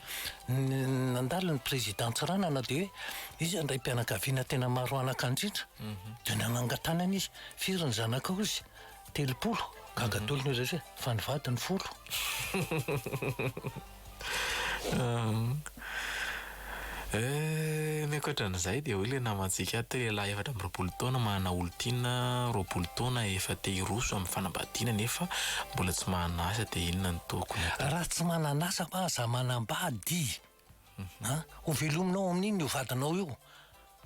nandalo ny président Tsiranana dia hoe izy andray mpianakaviana tena maro anakan-drindra dia nanangatanana izy firy ny zanaka izy 30 gagadolony izy fa ny vadiny 10 ny ankoatran'izay dia hoe le namantsika ato lehilahy 20 taona mana olon-tiana 20 taona efa te hiroso amin'ny fanambadiana nefa mbola tsy manasa dia inona ny tokony raha tsy mananasa fa aza manambady ho velominao amin'iny io vadinao io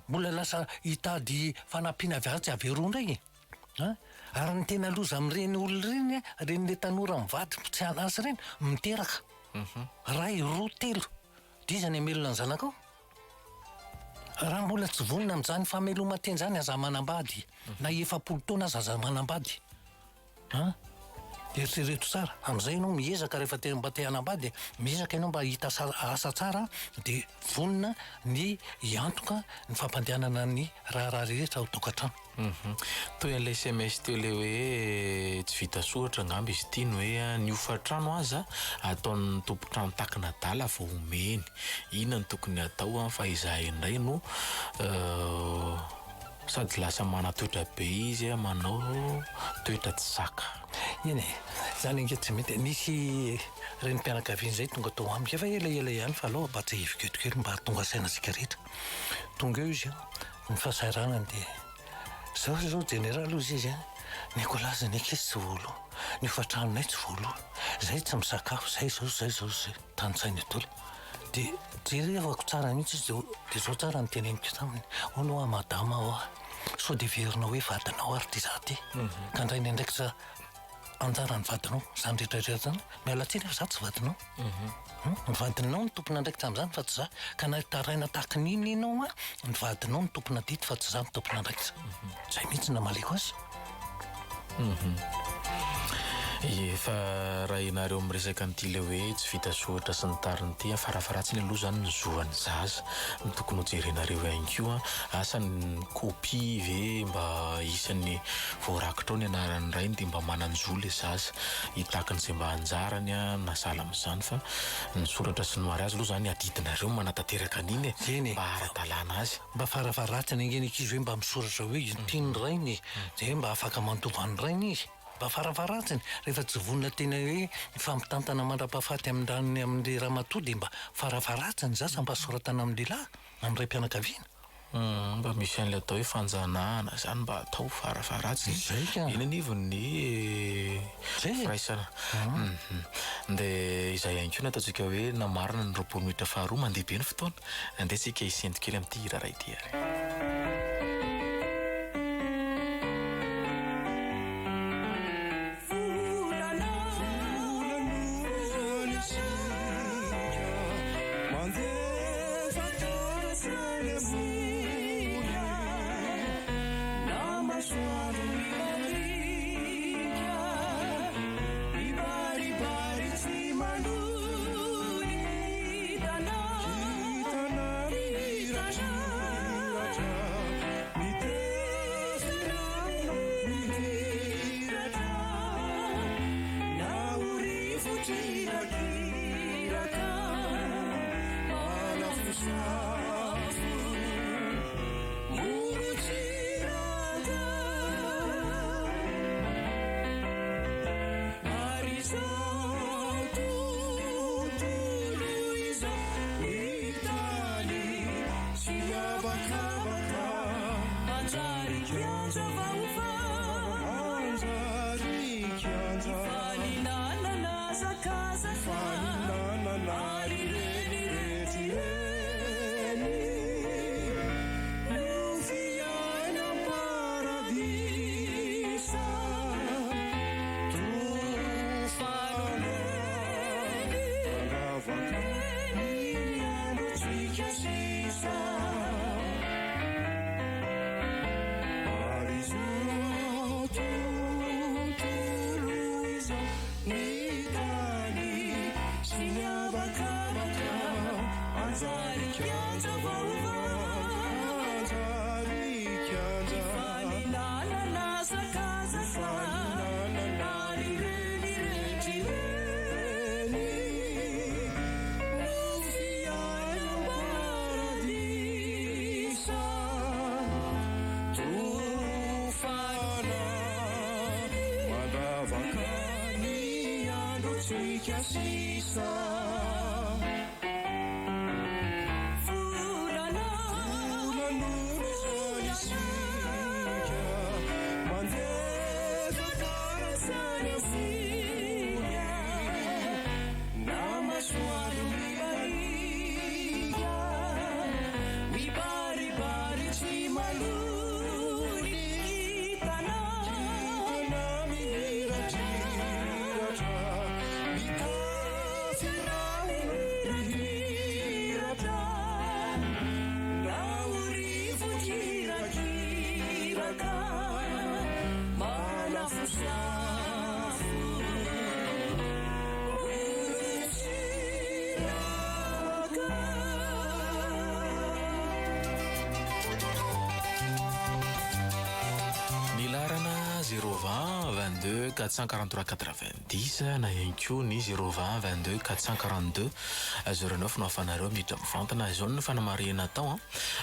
mbola lasa hitady fanampiana aviatsy avy eroa indray ary ny tena loza amin'ireny olona ireny reny le tanora mivady tsy anasy ireny miteraka ray 2 3 dia izy any amelona ny zanakao raha mbola tsy vonona amin'izany fameloma teny zany aza manambady na 70 taona aza manambady eritrereto tsara amin'izay ianao miezaka rehefa mba te hanambady miezaka ianao mba hita asa tsara dia vonona ny hiantoka ny fampandehanana ny raharaha rehetra ao tokantrano toy an'ilay SMS teo le hoe tsy vita soratra angamba izy ity ny hoe ny ofatrano aza ataon'ny tompotrano takina dala vao omeny inona ny tokony atao fa izahay indray no sady lasa manatoetra be izy manao toetra tsy saka iny zany inge tsy mety nisy renim-pianakaviana zay tonga tao amiko efa elaela ihany fa aloha mba tsy hiviketikely mba tonga sainasika rehetra tonga eo izy ny fahasahiranany dia zao generaly ozy izy Nicolas ny ankizy tsy volo ny ofatranonay tsy volo zay tsy misakafo zay zay tanysainy atolo dia jerevako tsara mihitsy izy dia zao tsara nyteneniko taminy onao madama ao so dia verina hoe vadinao ary ty za ty ka ndrainy ndraiky sa anjara ny vadinao zany rehetrarehetra zany mialatsiny fa za tsy vadinao ny vadinao ny tompona ndraiky tamin'izany fa tsy za ka nataraina tahaka nina ianao a ny vadinao ny tompona dity fa tsy za ny tompona ndraiky zay mihitsy namaleko azy efa raha ianareo miresaka n'ity le hoe tsy vita sohatra sy ny tariny ty farafaratsiny aloha zany ny zoan'ny zaza ny tokony ho jerenareo ihany koa asany kopia ve mba isan'ny voarakitra ao ny anaran'ny rainy dia mba mananjo le zaza hitakin'izay mba anjarany a nasala amin'izany fa ny soratra sy ny mariazy aloha zany adidinareo manatateraka an'iny eny mba ara-dalàna azy mba farafaratsiny angeny ankizy hoe mba misoratra hoe tiany rainy zay mba afaka mantovany rainy izy mba farafaratsiny rehefa tsy vonina tena hoe mifampitantana mandra-pahafaty amin'rany amin'ny ramatoa dia mba farafaratsiny zasa mba soratana amin'ny lehilahy amin'ray mpianakaviana mba misy an'le atao hoe fanjanahana zany mba atao farafaratsiny zay ka eny anivony firaisana dia izay ihany koa nataontsika hoe namarina ny roapolo minitra faharoa mandeha be ny fotoana andesika hisento kely amin'ity hira ray ity ary -22 443 90 na ihany koa ny 020 22 442 09 no afanareo miditra mivantana izao ny fanamarihana atao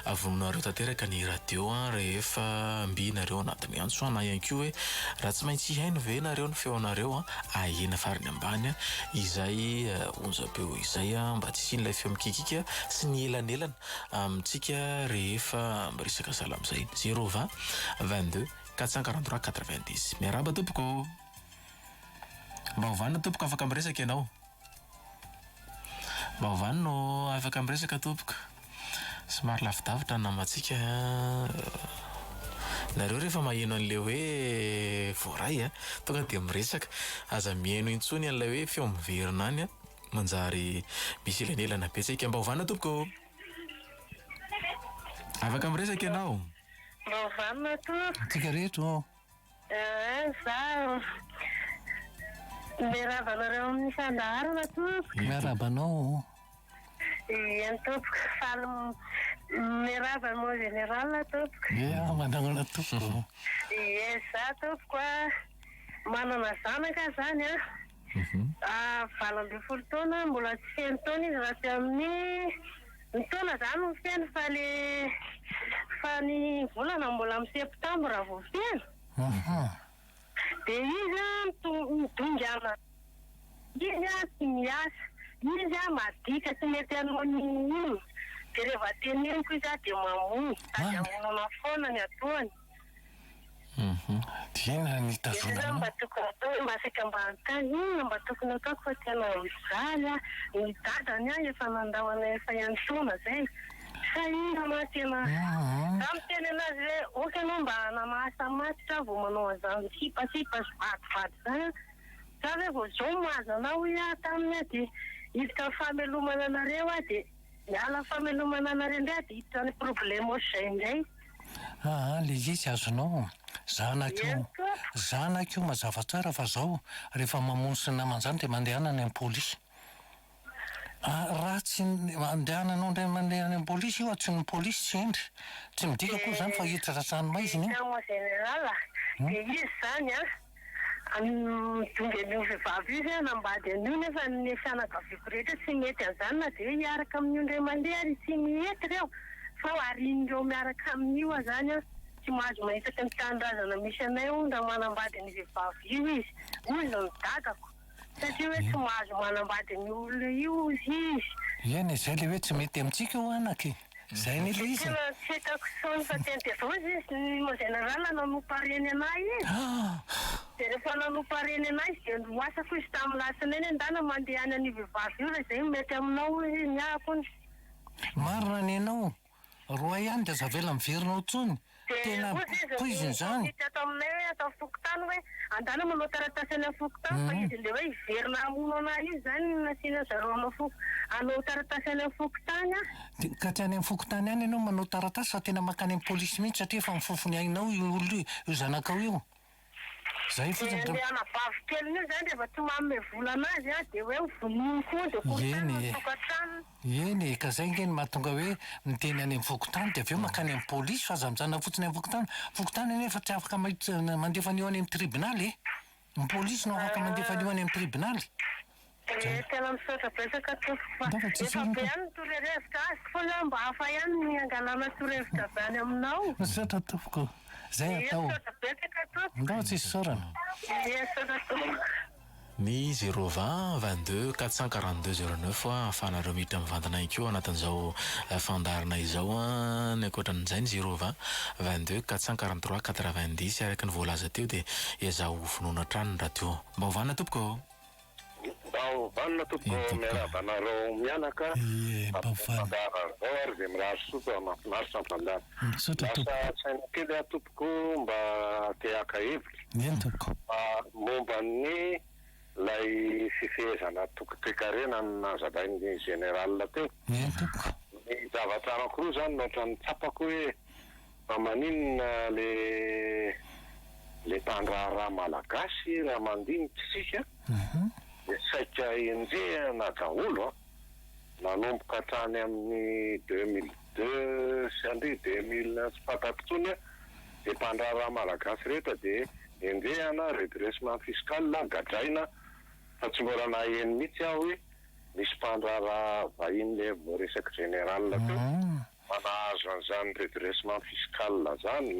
avononareo tanteraka ny radio rehefa mbinareo anatiny antso na ihany koa hoe raha tsy maintsy haino ve nareo ny feonareo ahena fariny ambany izay onjapeo izay mba tsy sin'ilay feo mikikika sy ny elanelana amintsika rehefa miresaka sala amin'izay 020 22 443 90 miaraba tompoko mba ovanina tompoko afaka miresaka ianao mba ovanino afaka miresaka tompoko somary lavidavitra ny namatsika nareo rehefa maheno an'le hoe voaray a tonga dia miresaka aza mihaino intsony an'ilay hoe feo miverina any a manjary misy elanelana betsaka mba hovana tompoko afaka miresaka ianao mba hovana to tika rehetra za miravanareo amin'ny fandaharana to miarabanao eny tompoko faly mirava mo général tompoko mananana tompoko za tompoko a manana zanaka zany a 20 taona mbola tsy feno taona izy raha tsy amin'ny ny taona zany no feno fa ny volana mbola amin'ny septambra vao feno dia izy midongana izy a tsy miasa izy a madika tsy mety anao ny ino dia rehefa teneniko izy a dia mamono sady amonana foana ny ataony tiana izy nitazonana mba tokony atao masika mba antany inona mba tokony ataoko fa tena mizaly a ny dadany a efa nandahoana efa ihany taona zay fa ina ma tena za miteny anazy hoe oka anao mba namahasa matitra vao manao an'izany sipasipa sy vadivady zany za hoe vao zao mahazo anao ia taminy a dia hiditra famelomana anareo a dia miala famelomana anareo indray dia hiditra ny problema ohatr'izay indray le izy azonao zanak'io mazava tsara fa zao rehefa mamono sy naman'izany dia mandehanany amin'ny polisy raha tsy andehananao ndray mandeha any amin'ny polisy io tsy ny polisy tsy endry tsy midika koa zany fa hiditra ratsanomaiziny mo général dia izy zany a midongy an'io vehivavy izy a nambady an'io nefa ny fianakaviako rehetra tsy mety an'izany na dia hiaraka amin'io ndray mandeha ary tsy mihety reo fa harin'ireo miaraka amin'io a zany a tsy mahazo mahitaka ny tanindrazana misy anay ondra manambady ny vehivavy io izy hoy no midakako satria hoe tsy mahazo manambady ny olona io izy eny zay le hoe tsy mety amintsika io anaky zay ny le izy tena tsy hitako sony fa tena dia zao izy mo général nanompareny anay izy dia rehefa nanompareny anay izy dia noasako izy tamin'ny latsinainy andana mandeha any any vehivavy io zay mety aminao izy miakony marina ny anao roa ihany dia zavela miverinao tsony tena poiziny zany ato aminay hoe atao fokotany hoe andana manao taratasy any fokotany fa izy le hoe hiverina amono anay io zany nasiana zareo anao taratasy any fokotany a ka ty any amin'ny fokotany any ianao manao taratasy fa tena makany amin'ny polisy mihitsy satria efa mifofony ainao io olona io zanakao io zay fotsiny andeha bavy keliny io zany rehefa tsy manome vola anazy a dia hoe voniny koa dia kontany tokantrano eny ka zay ngeny mahatonga hoe miteny any amin'ny fokotany dia avy eo makany amin'ny polisy fa aza mijanona fotsiny amin'ny fokotany nefa tsy afaka mandefa an'io any amin'ny tribonaly ny polisy no afaka mandefa an'io any amin'ny tribonaly tena misaotra betsaka tompoko fa efa be ihany ny torohevitra azoko fa zany mba hafa ihany ny angalana torohevitra avy any aminao misaotra tompoko zay atao misaotra betsaka tompoko ndao tsisy sorana misaotra tompoko ny 020 22 442 09 ahafahanareo miditra mivantana ikeo anatin'izao fandarina izao a ny ankoatran'izay ny 020 22 443 90 araka ny voalaza teo dia izaho finoana trano ny radio mba hovana tompoko vanona tompoko miarabanareo mianaka fandaran'izao ary dia mirary sotra mafinaritra nyfandara lasa saina kely a tompoko mba teaka hevitra eny tompoko momba ny lay fifehezana tokotoekarena nazabain'ny général teo eny tompoko ny zavatra anankiroa zany nohatra ny tsapako hoe fa maninona le mpandraharaha malagasy raha mandinitrysika saika enjehana daholo nanomboka hatrany amin'ny 2002 sy andry 2000 tsy fantatro tsony dia mpandraharaha malagasy rehetra dia enjehana redressement fiscal gadraina fa tsy mbola naheno mihitsy aho hoe misy mpandraharaha vahiny le voaresaky général teo manahazo an'izany redressement fiscal zany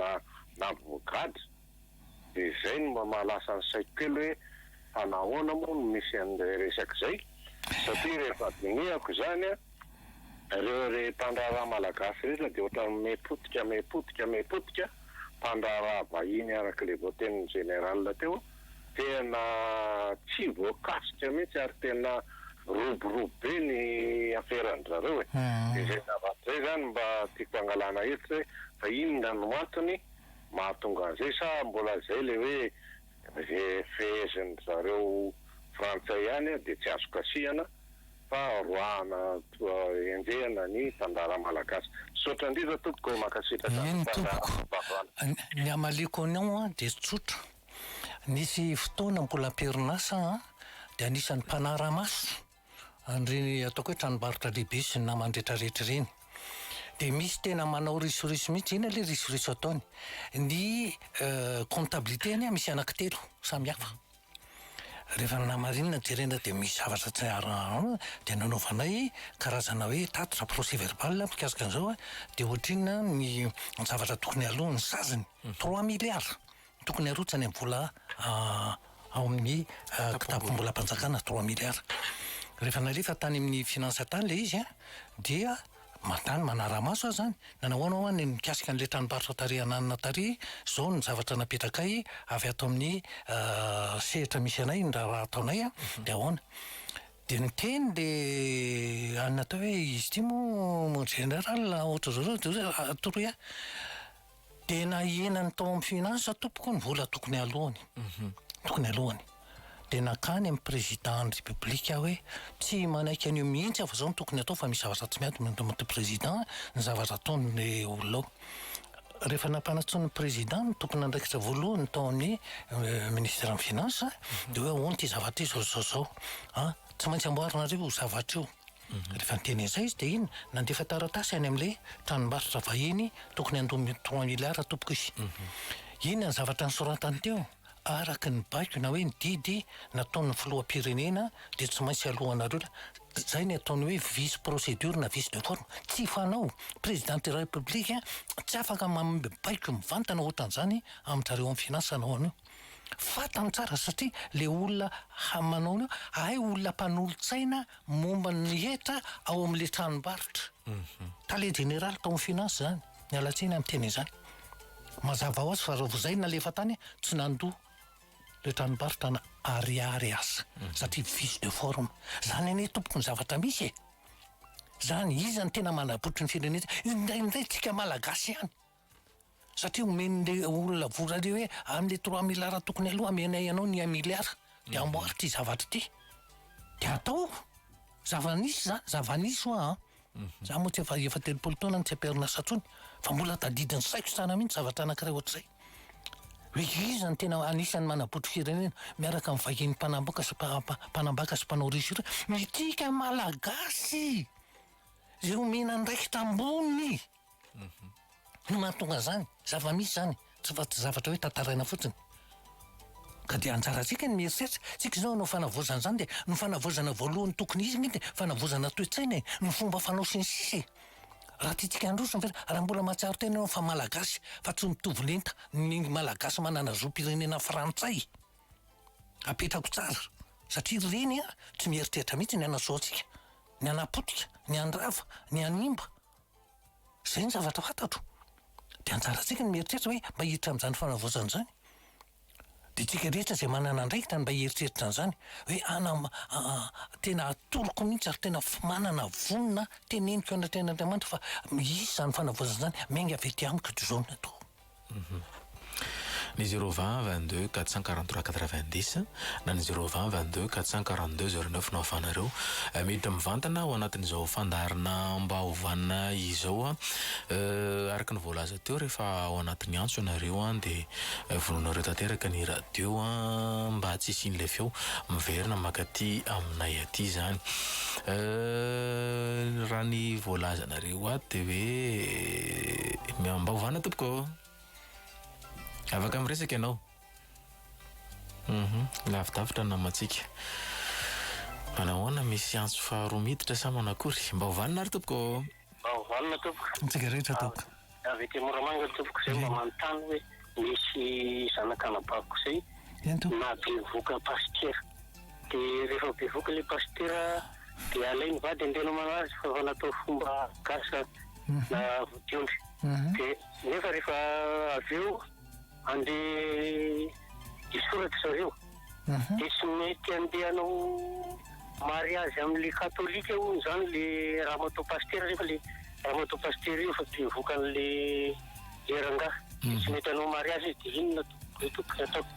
na vokady dia izay no mahalasa ny saiko kely hoe fa nahoana moa no misy an'ilay resaky zay satria rehefa dinihako zany a reo mpandraharaha malagasy rehetra dia ohatra mepotika mpandraharaha vahiny arak'ilay voatenin'ny général teo tena tsy voakasika mihitsy ary tena roborobe ny aferan'zareo dia zay zavatra zay zany mba tiako angalana hevitra hoe fa inona no antony mahatonga an'izay sa mbola zay le hoe feheziny zareo frantsay ihany dia tsy azo kasihana fa roahana enjehana ny tandara malagasy. Sotra indrindra tompoko hoe makasitraka ny amaliko anao a dia tsotra. Nisy fotoana mbola am-perinasa dia anisan'ny mpanara-maso an'ireny ataoko hoe tranombarotra lehibe sy ny namandretrarehetra ireny. Dia misy tena manao risoriso mihitsy, ina le risoriso ataony. Ny comptabilité any misy anankitelo samihafa. Rehefa namarinina jerena dia misy zavatra tsy arahana dia nanaovanay karazana hoe tatitra procès verbal mikasika an'izao dia ohatrina ny zavatra tokony aloha ny saziny 3 milliards tokony arotsany amin'ny vola ao amin'ny kitapom-bola mpanjakana 3 milliards. Rehefa nalefa tany amin'ny finance tany le izy dia matany manara-maso zany nanahoana ho ny mikasika an'ilay tranombarotra tary ananina tary zao ny zavatra napetrakay avy ato amin'ny sehatra misy anay ny raha ataonay dia ahoana dia ny teny dia anina atao hoe izy ity mo général ohatra zao toroy dia na ienany tao amin'ny finance tompoko ny vola tokony alohany dia nakany amin'ny président république hoe tsy manaiky an'io mihitsy fa zao no tokony atao fa misy zavatra tsy miady manto président ny zavatra ataon'le olona ao. Rehefa nampanatsony président ny tokony andraikitra voalohany tao amin'ny ministère amin'ny finance dia hoe ahoana ity zavatra io zao tsy maintsy amboarinareo zavatra io. Rehefa niteny izay izy dia iny nandefa taratasy any amin'ilay tranombarotra vahiny tokony andomy 3 milliards tompoko izy. Iny ny zavatra nisoratany teo araka ny baiko na hoe ny didy nataon'ny filoham-pirenena dia tsy maintsy alohanareo zay ny ataony hoe vice procédure na vice de forme. Tsy fanao président de la république tsy afaka baiko mivantana ohatran'izany amin'izareo amin'ny finance anao anio. Fatany tsara satria le olona manao ay olona mpanolo-tsaina momba ny hetra ao amin'le tranombarotra. Tale général tao amin'ny finance zany ny alatsina amin'ny teny izany. Mazava ho azy fa raha zay nalefa tany tsy nandoa le tranombarotra na ariary asa satria vice de forme zany ane tompoko ny zavatra misy zany izy ny tena manapotry ny firenena indray tsika malagasy ihany satria omen'le olona vola le hoe amin'le 3 milliards tokony aloha amenay ianao ny 1 milliard dia amboary ty zavatra ty dia atao zavanisy hoa za moa tsy efa 3 taona ny tsy am-perinasa tsony fa mbola tadidiny saiko sana mihitsy zavatra anankiray ohatr'izay hoe izy ny tena anisan'ny manapotry firenena miaraka amin'ny vahiny mpanambaka sy mpanao risora mitika malagasy zay omena ndraikitra ambony no mahatonga zany zava-misy zany tsy fa tsy zavatra hoe tantaraina fotsiny ka dia anjara tsika ny mieritreritra tsika zao no fanavozana zany dia no fanavozana voalohany tokony izy mety fanavozana toe-tsaina ny fomba fanao sinsisy raha tiatsika androsona fa raha mbola mahatsiaro tena ianao fa malagasy fa tsy mitovy lenta ny malagasy manana zoam-pirenena frantsay apetrako tsara satria reny tsy mieritreritra mihitsy ny anasoatsika ny anapotika ny andrava ny animba zay ny zavatra fantatro dia anjara tsika ny mieritreritra hoe mba hiditra amin'izany fanavozana zany dia tsika rehetra zay manana andraikitra mba hieritreritra an'izany hoe tena atoloko mihitsy ary tena manana vonina teneniko anaten'Andriamanitra fa misy zany fanavozana zany miainga avy ety amiko zao ny atao. Ny 020 22 443 90 na ny 020 22 442 09 no afanareo miditra mivantana ao anatin'izao fandarina mba hovanina izao araka ny voalaza teo rehefa ao anatin'ny antso ianareo dia vonoanareo tanteraka ny radio mba tsy isian'ilay feo miverina makaty aminay aty zany. Raha ny voalazanareo dia hoe mba hovana tompoko afaka miresaka ianao lavidavitra namatsika manahoana misy antso faharoa miditra sa manakory mba hovanina ary tompoko mba hovanina tompoko tsika rehetra tompoko avy ety Moramanga tompoko zay mba manontany hoe misy zanakanabako zay na bevoka pasteur dia rehefa bevoka le pasteur dia alainy vady andena manazy fa natao fomba gasa na vodiondry dia nefa rehefa avy eo andeha isoratra zareo dia tsy mety andehanao mariazy amin'le katolika io zany le raha matao pasteur rehefa le raha matao pasteur io fa bevoka an'le erangaha Tsy mety hanao mariazy dia inona tokony ataoko?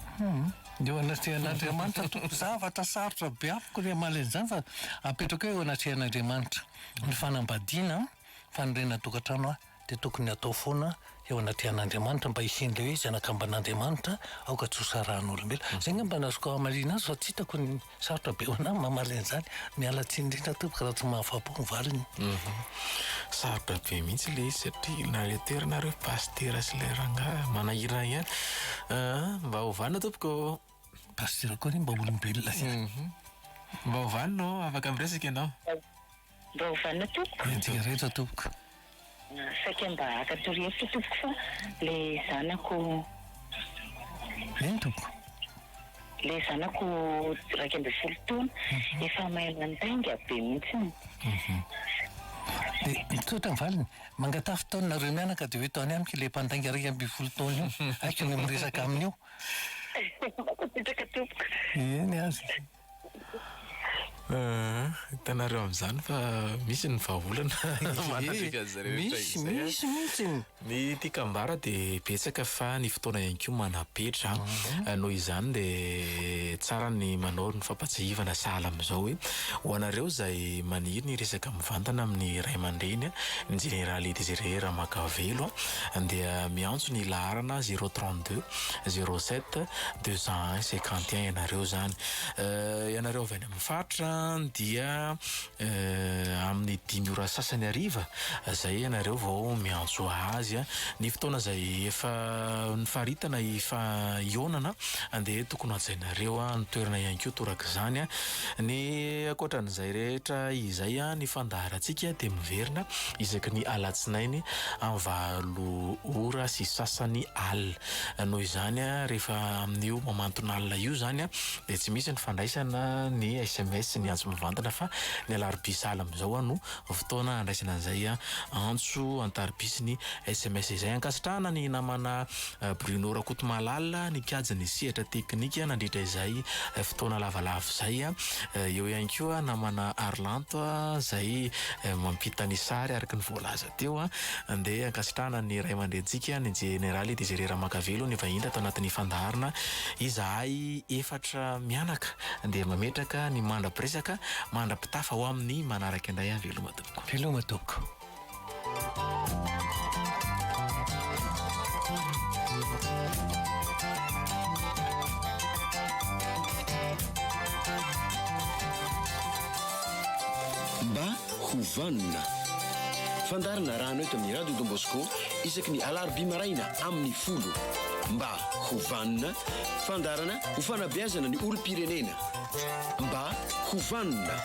Eo anatrehan'Andriamanitra tompoko zavatra sarotra be afoko ry amaleny izany fa apetraka eo anatrehan'Andriamanitra ny fanambadiana fanirena tokantrano dia tokony atao foana eo anatrehan'Andriamanitra mba isin'ilay hoe zanakamban'Andriamanitra aoka tsy ho sarahan'olombelona. Izay nga mba nazoko amaliana azy fa tsy hitako ny sarotra be ho anahy mamaleny izany. Miala tsiny indrindra tompoko raha tsy mahafapo ny valiny. Sarotra be mihitsy ilay izy satria nareo toeranareo pastera sy ilay rangahy manahirana ihany. Mba hovana tompoko. Pastera koa mba olombelona zany. Mba hovana afaka miresaka ianao. Mba hovana tompoko. Entika rehetra tompoko. Saika mba akatoriefitra tompoko fa le zanako eny tompoko. Le zanako 12 taona efa mahay mandainga be mihitsy. Dia mitsotra ny valiny mangatafy taonareo mianaka dia hoe taony amiko ilay mpandainga 12 taona io aiko ny miresaka aminy io. Makopetraka tompoko. Eny azy. Hitanareo amin'izany fa misy ny vahaolana manafika zareo misy mihitsy ny tikambara dia betsaka fa ny fotoana ihany koa manapetra noho izany dia tsara ny manao ny fampatsiahivana sahala amin'izao hoe ho anareo izay maniry ny resaka mivantana amin'ny ray aman-dreny ny Général Désiré Ramakavelo dia miantso ny laharana 032 07 201 51 ianareo zany. Ianareo avy any amin'ny faritra dia amin'ny 5 ora sasany hariva zay ianareo vao miantso azy ny fotoana zay efa nifaritana efa ionana dia tokony hajainareo ny toerana ihany koa toraka izany ny ankoatran'izay rehetra izay ny fandaharantsika dia miverina isaky ny alatsinainy amin'ny 20 ora sy sasany alina noho izany rehefa amin'io mamantona alina io zany dia tsy misy ny fandraisana ny SMS ny antso mivantana fa ny alarobia sahala amin'izao no fotoana andraisana an'izay antso antarobisy ny SMS izay ankasitrahana ny namana Bruno Rakotomalala ny kajany sehatra teknika nandritra izay fotoana lavalava izay eo ihany koa namana Arlanto izay mampita ny sary araka ny voalaza teo dia ankasitrahana ny ray aman-drentsika ny Général Désiré Ramakavelo ny vahiny tao anatin'ny fandaharana izahay efatra mianaka dia mametraka ny mandra-piresaka mandra-pitafa ho amin'ny manaraka indray veloma tompoko. Veloma tompoko. Mba hovanina fandarina rano eto amin'ny Radio Don Bosco isaky ny alarobia maraina amin'ny 10 mba hovanina fandarana ho fanabeazana ny olom-pirenena mba hovanina